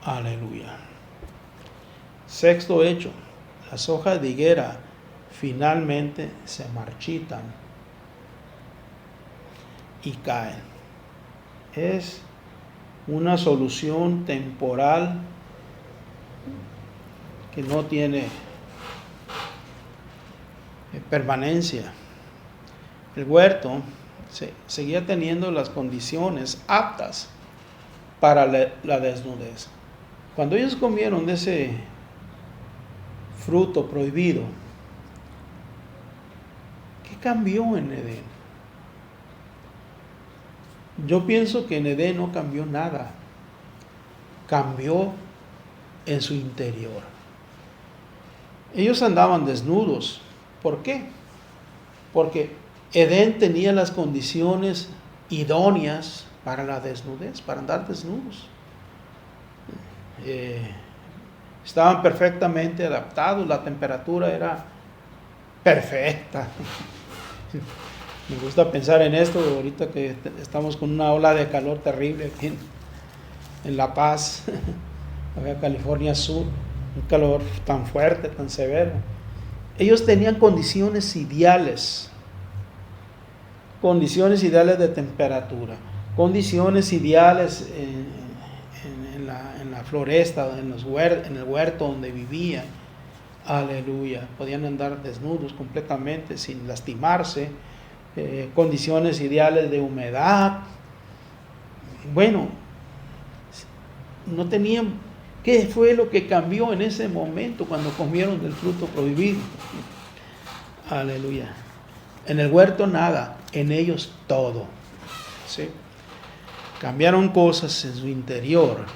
A: Aleluya. Sexto hecho, las hojas de higuera finalmente se marchitan y caen. Es una solución temporal que no tiene permanencia. El huerto seguía teniendo las condiciones aptas para la desnudez. Cuando ellos comieron de ese fruto prohibido, ¿qué cambió en Edén? Yo pienso que en Edén no cambió nada. Cambió en su interior. Ellos andaban desnudos. ¿Por qué? Porque Edén tenía las condiciones idóneas para la desnudez, para andar desnudos. Estaban perfectamente adaptados, la temperatura era perfecta. Me gusta pensar en esto ahorita que estamos con una ola de calor terrible aquí en La Paz, Baja California Sur, un calor tan fuerte, tan severo. Ellos tenían condiciones ideales de temperatura, condiciones ideales en la floresta, en el huerto donde vivían. Aleluya, podían andar desnudos completamente sin lastimarse, condiciones ideales de humedad. Bueno, no tenían. ¿Qué fue lo que cambió en ese momento cuando comieron del fruto prohibido? Aleluya. En el huerto nada, en ellos todo. ¿Sí? Cambiaron cosas en su interior.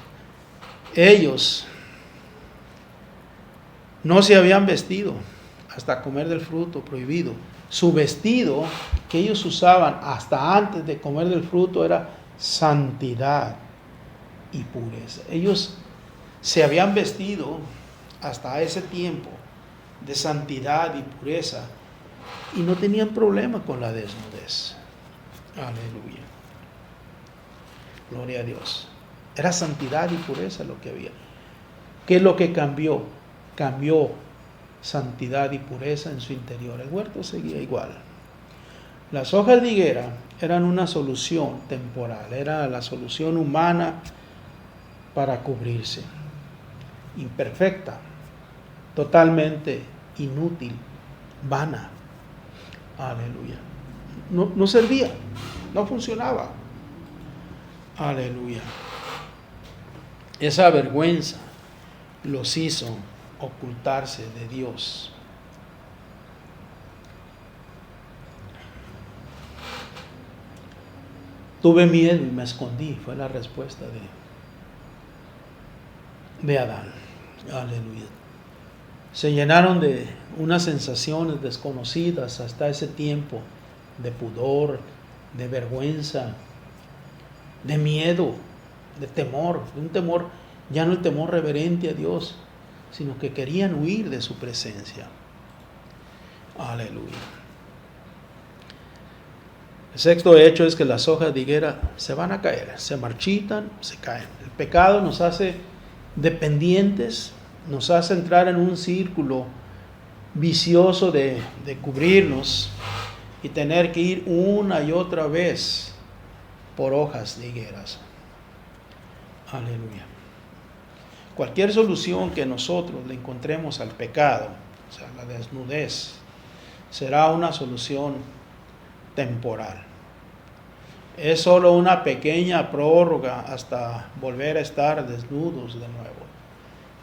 A: Ellos no se habían vestido hasta comer del fruto prohibido. Su vestido que ellos usaban hasta antes de comer del fruto era santidad y pureza. Ellos se habían vestido hasta ese tiempo de santidad y pureza y no tenían problema con la desnudez. Aleluya. Gloria a Dios. Era santidad y pureza lo que había. ¿Qué es lo que cambió? Cambió santidad y pureza en su interior. El huerto seguía igual. Las hojas de higuera eran una solución temporal, era la solución humana para cubrirse. Imperfecta, totalmente inútil, vana. Aleluya. No servía, no funcionaba. Aleluya. Esa vergüenza los hizo ocultarse de Dios. Tuve miedo y me escondí, fue la respuesta de Adán. Aleluya. Se llenaron de unas sensaciones desconocidas hasta ese tiempo, de pudor, de vergüenza, de miedo, de temor, un temor, ya no el temor reverente a Dios, sino que querían huir de su presencia. Aleluya. El sexto hecho es que las hojas de higuera se van a caer, se marchitan, se caen. El pecado nos hace dependientes, nos hace entrar en un círculo vicioso de cubrirnos y tener que ir una y otra vez por hojas de higueras. Aleluya. Cualquier solución que nosotros le encontremos al pecado, o sea, la desnudez, será una solución temporal. Es solo una pequeña prórroga hasta volver a estar desnudos de nuevo.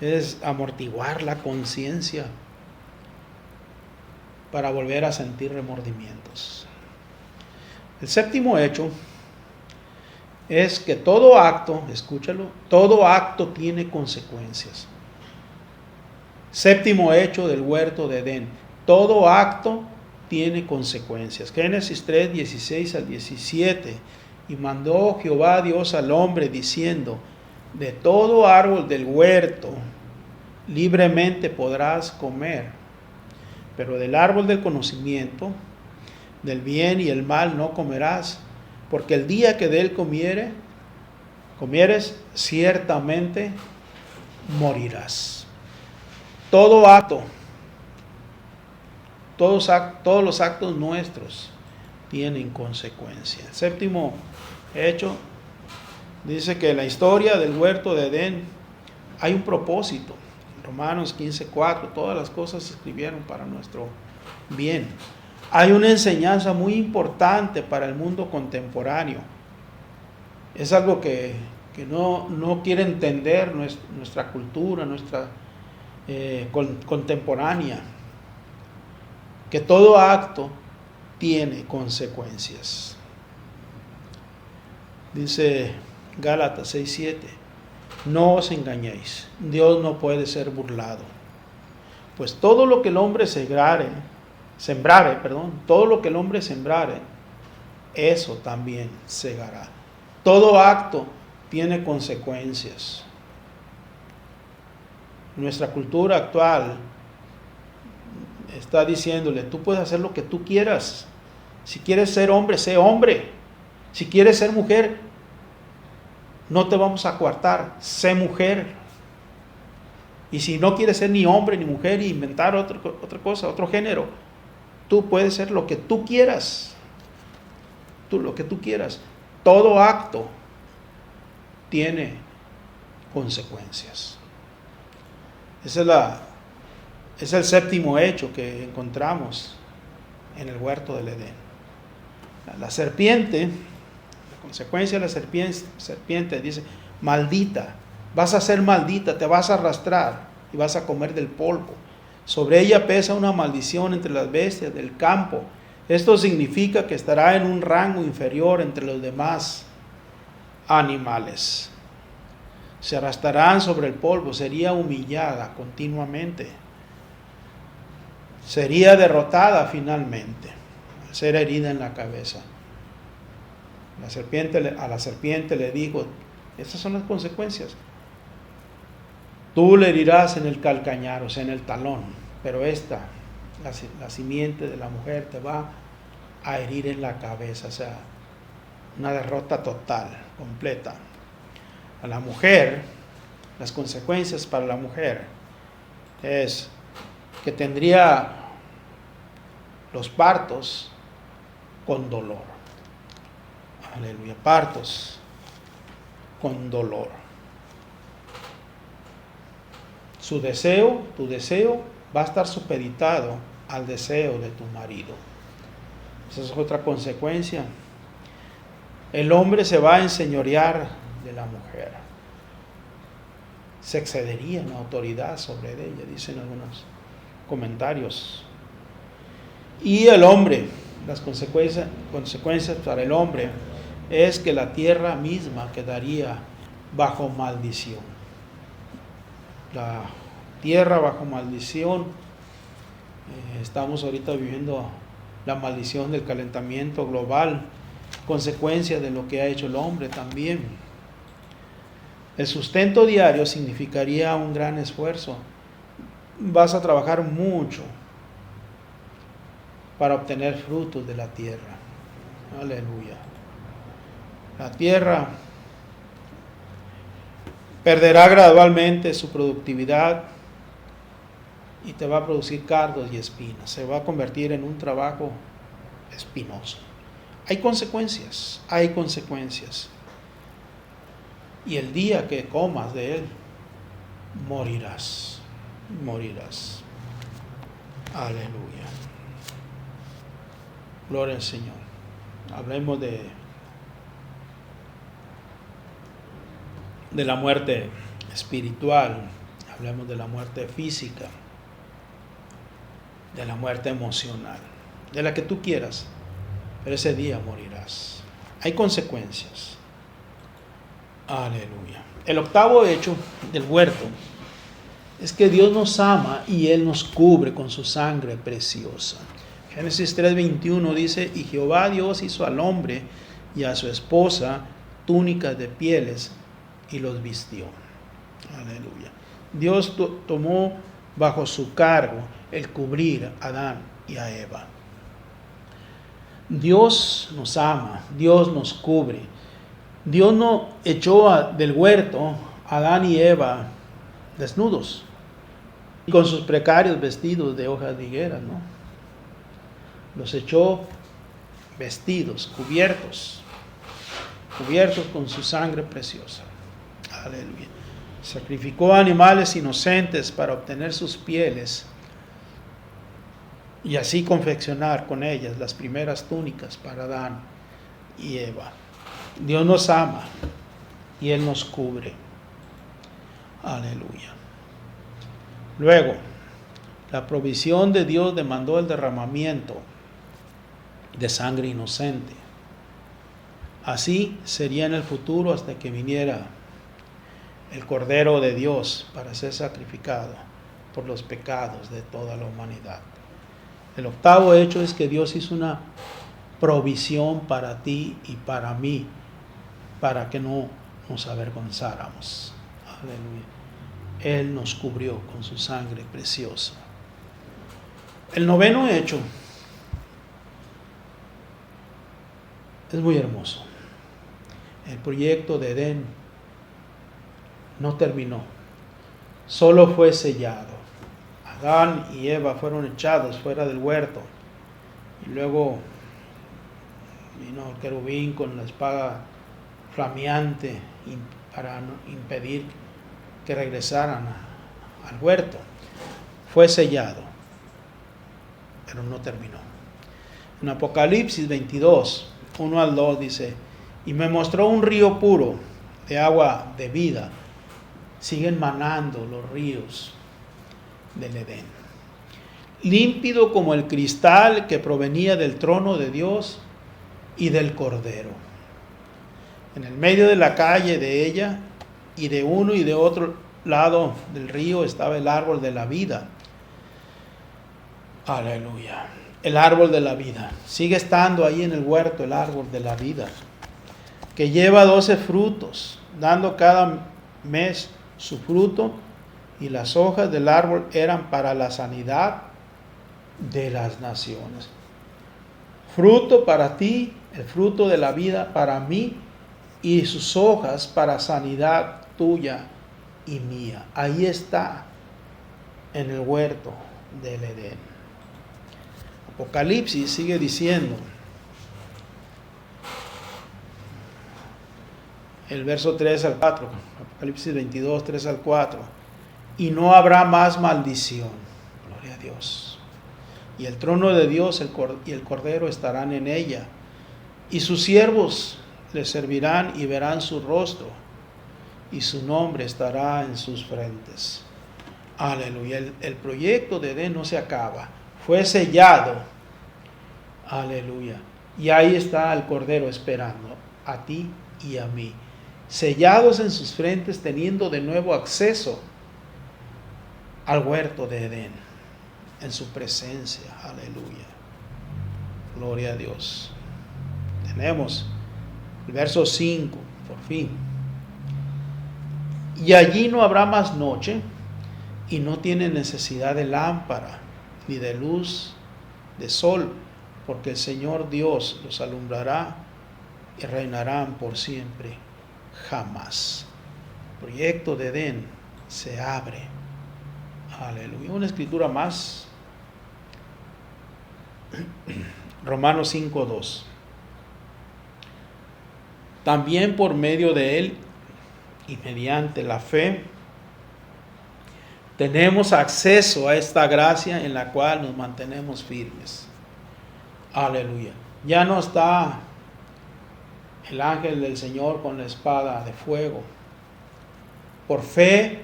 A: Es amortiguar la conciencia para volver a sentir remordimientos. El séptimo hecho es que todo acto, escúchalo, todo acto tiene consecuencias. Séptimo hecho del huerto de Edén, todo acto tiene consecuencias. Génesis 3, 16 al 17. Y mandó Jehová Dios al hombre diciendo: de todo árbol del huerto libremente podrás comer, pero del árbol del conocimiento, del bien y el mal no comerás, porque el día que de él comieres, ciertamente morirás. Todo acto, todos los actos nuestros tienen consecuencias. El séptimo hecho dice que en la historia del huerto de Edén hay un propósito. Romanos 15:4, todas las cosas se escribieron para nuestro bien. Hay una enseñanza muy importante para el mundo contemporáneo. Es algo que no quiere entender nuestra cultura, nuestra contemporánea. Que todo acto tiene consecuencias. Dice Gálatas 6:7, no os engañéis, Dios no puede ser burlado. Pues todo lo que el hombre sembrare, todo lo que el hombre sembrare, eso también segará. Todo acto tiene consecuencias. Nuestra cultura actual está diciéndole, tú puedes hacer lo que tú quieras. Si quieres ser hombre, sé hombre. Si quieres ser mujer, no te vamos a coartar, sé mujer. Y si no quieres ser ni hombre ni mujer e inventar otra cosa, otro género, tú puedes ser lo que tú quieras. Lo que tú quieras. Todo acto tiene consecuencias. Es el séptimo hecho que encontramos en el huerto del Edén. La serpiente, la consecuencia de la serpiente dice, maldita, vas a ser maldita, te vas a arrastrar y vas a comer del polvo. Sobre ella pesa una maldición entre las bestias del campo. Esto significa que estará en un rango inferior entre los demás animales. Se arrastrarán sobre el polvo, sería humillada continuamente. Sería derrotada finalmente, al ser herida en la cabeza. A la serpiente le dijo, estas son las consecuencias. Tú le herirás en el calcañar, o sea, en el talón, pero la simiente de la mujer te va a herir en la cabeza, o sea, una derrota total, completa. A la mujer, las consecuencias para la mujer es que tendría los partos con dolor. Aleluya, partos con dolor. Tu deseo va a estar supeditado al deseo de tu marido. Esa es otra consecuencia. El hombre se va a enseñorear de la mujer. Se excedería en autoridad sobre ella, dicen algunos comentarios. Y el hombre, las consecuencias para el hombre es que la tierra misma quedaría bajo maldición. La tierra bajo maldición. Estamos ahorita viviendo la maldición del calentamiento global, consecuencia de lo que ha hecho el hombre también. El sustento diario significaría un gran esfuerzo. Vas a trabajar mucho para obtener frutos de la tierra. Aleluya. La tierra perderá gradualmente su productividad y te va a producir cardos y espinas. Se va a convertir en un trabajo espinoso. Hay consecuencias. Y el día que comas de él, morirás. Aleluya. Gloria al Señor. Hablemos de la muerte espiritual, hablemos de la muerte física, de la muerte emocional, de la que tú quieras, pero ese día morirás. Hay consecuencias. Aleluya. El octavo hecho del huerto es que Dios nos ama y Él nos cubre con su sangre preciosa. Génesis 3:21 dice, y Jehová Dios hizo al hombre y a su esposa túnicas de pieles y los vistió. Aleluya. Dios tomó bajo su cargo el cubrir a Adán y a Eva. Dios nos ama, Dios nos cubre. Dios no echó del huerto a Adán y Eva desnudos y con sus precarios vestidos de hojas de higuera, ¿no? Los echó vestidos, cubiertos con su sangre preciosa. Aleluya. Sacrificó animales inocentes para obtener sus pieles y así confeccionar con ellas las primeras túnicas para Adán y Eva. Dios nos ama y Él nos cubre. Aleluya. Luego, la provisión de Dios demandó el derramamiento de sangre inocente. Así sería en el futuro hasta que viniera el Cordero de Dios para ser sacrificado por los pecados de toda la humanidad. El octavo hecho es que Dios hizo una provisión para ti y para mí, para que no nos avergonzáramos. Aleluya. Él nos cubrió con su sangre preciosa. El noveno hecho es muy hermoso. El proyecto de Edén no terminó, solo fue sellado. Adán y Eva fueron echados fuera del huerto y luego vino el querubín con la espada flameante para impedir que regresaran al huerto. Fue sellado, pero no terminó. En Apocalipsis 22, 1 al 2 dice: y me mostró un río puro de agua de vida. Siguen manando los ríos del Edén, límpido como el cristal que provenía del trono de Dios y del Cordero. En el medio de la calle de ella, y de uno y de otro lado del río, estaba el árbol de la vida. Aleluya. El árbol de la vida. Sigue estando ahí en el huerto el árbol de la vida, que lleva 12 frutos, dando cada mes su fruto, y las hojas del árbol eran para la sanidad de las naciones. Fruto para ti, el fruto de la vida para mí, y sus hojas para sanidad tuya y mía. Ahí está, en el huerto del Edén. Apocalipsis sigue diciendo, el verso 3 al 4, Apocalipsis 22, 3 al 4, y no habrá más maldición, gloria a Dios, y el trono de Dios y el Cordero estarán en ella, y sus siervos le servirán y verán su rostro, y su nombre estará en sus frentes. Aleluya. El proyecto de Edén no se acaba, fue sellado. Aleluya. Y ahí está el Cordero esperando a ti y a mí, sellados en sus frentes, teniendo de nuevo acceso al huerto de Edén, en su presencia. Aleluya. Gloria a Dios. Tenemos el verso 5, por fin. Y allí no habrá más noche, y no tiene necesidad de lámpara, ni de luz de sol, porque el Señor Dios los alumbrará y reinarán por siempre, jamás. El proyecto de Edén se abre. Aleluya. Una escritura más. Romanos 5:2. También por medio de él y mediante la fe tenemos acceso a esta gracia en la cual nos mantenemos firmes. Aleluya. Ya no está el ángel del Señor con la espada de fuego. Por fe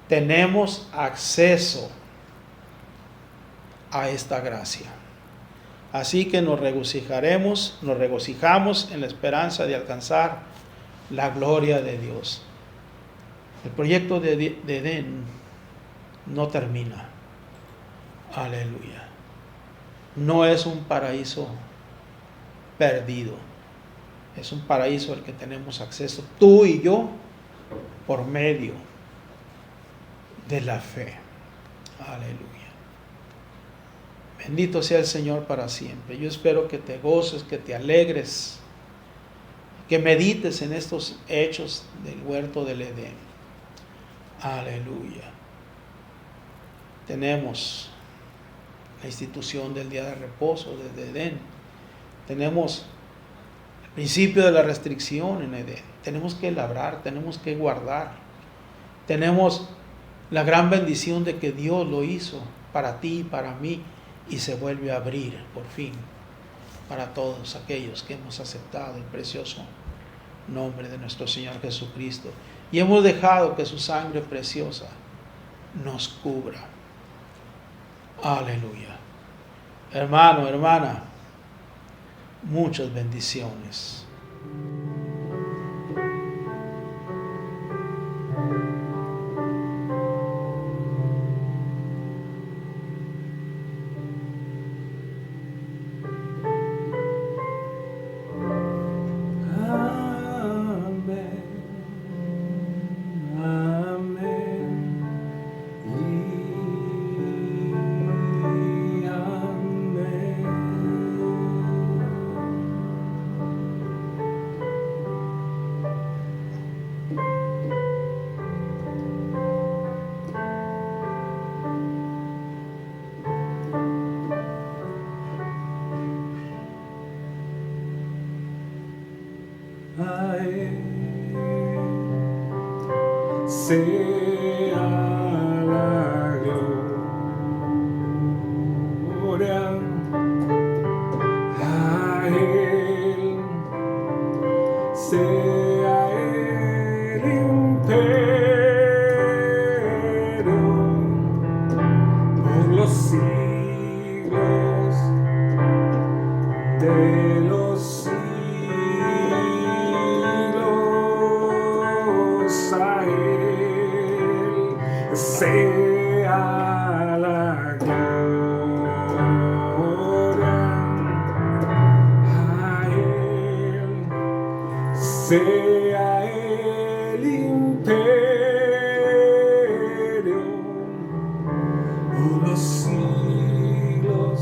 A: tenemos acceso a esta gracia. Así que nos regocijamos en la esperanza de alcanzar la gloria de Dios. El proyecto de Edén no termina. Aleluya. No es un paraíso perdido. Es un paraíso al que tenemos acceso tú y yo por medio de la fe. Aleluya. Bendito sea el Señor para siempre. Yo espero que te goces, que te alegres, que medites en estos hechos del huerto del Edén. Aleluya. Tenemos la institución del día de reposo desde Edén. Tenemos el principio de la restricción en Edén. Tenemos que labrar, tenemos que guardar. Tenemos la gran bendición de que Dios lo hizo para ti y para mí, y se vuelve a abrir por fin para todos aquellos que hemos aceptado el precioso nombre de nuestro Señor Jesucristo y hemos dejado que su sangre preciosa nos cubra. Aleluya. Hermano, hermana, muchas bendiciones.
B: sea la gloria. A Él sea el imperio por los siglos de los siglos. A Él sea la gloria. A Él sea el imperio por los siglos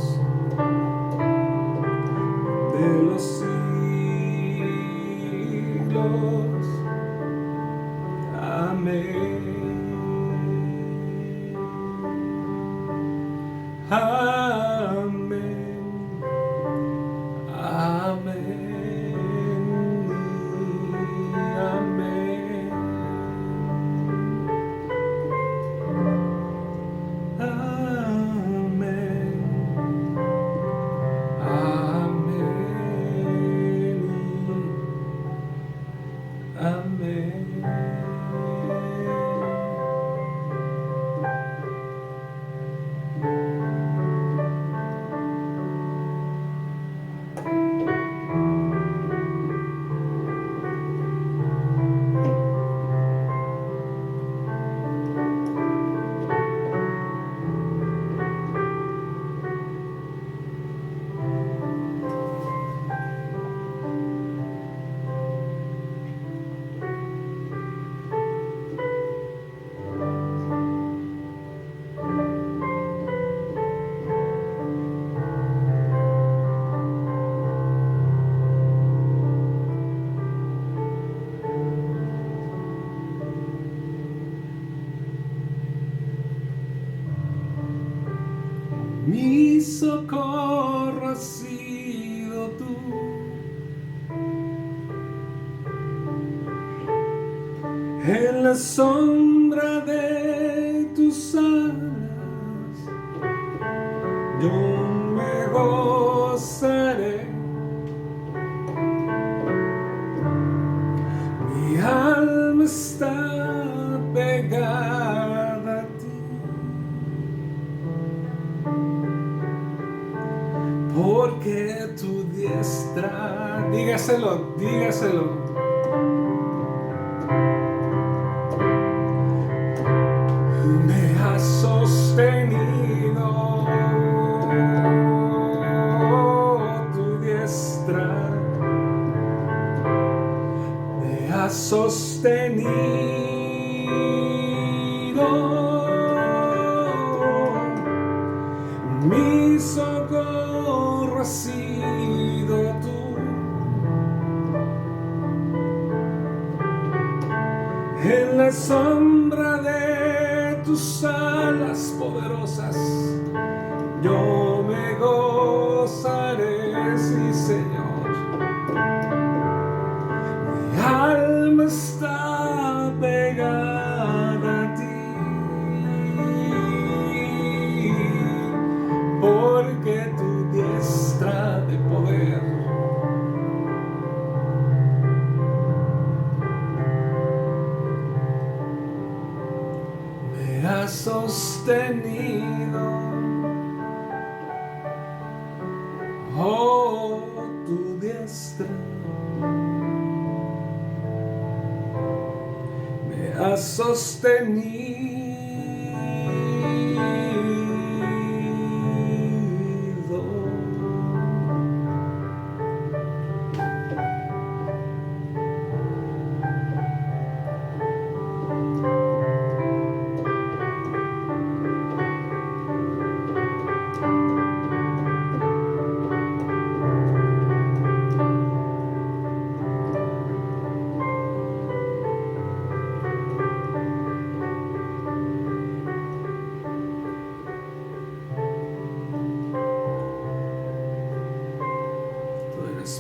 B: de los siglos. Amén. Amén. Amén. Amén. Amén. Amén. Amén. Mi socorro has sido tú, en la sombra de tus alas yo me gozaré. Mi alma está pegada a ti, porque tu diestra, dígaselo, dígaselo, me ha sostenido. Tu diestra me ha sostenido. Mi socorro has sido tú, en la sombra de tus alas poderosas yo me gozaré, sí Señor. Mi alma está pegada a ti, porque tu diestra de poder me ha sostenido. Oh, tu diestra me ha sostenido.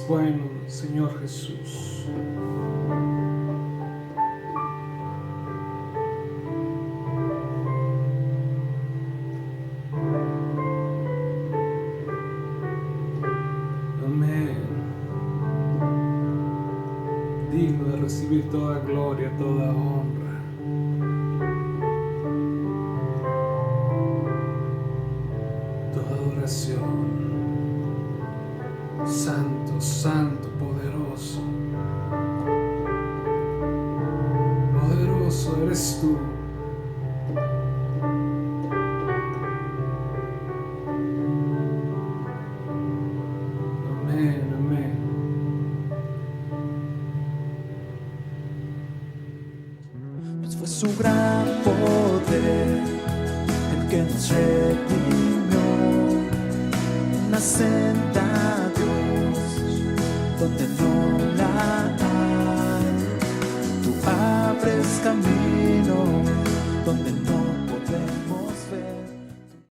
B: Bueno, Señor Jesús, recibir toda gloria, toda honra. Toda adoración. Santo, santo, poderoso. Poderoso eres tú. Amén, amén.
C: Pues fue su gran poder el que nos redimió, una senda a Dios donde no la hay. Tú abres camino donde no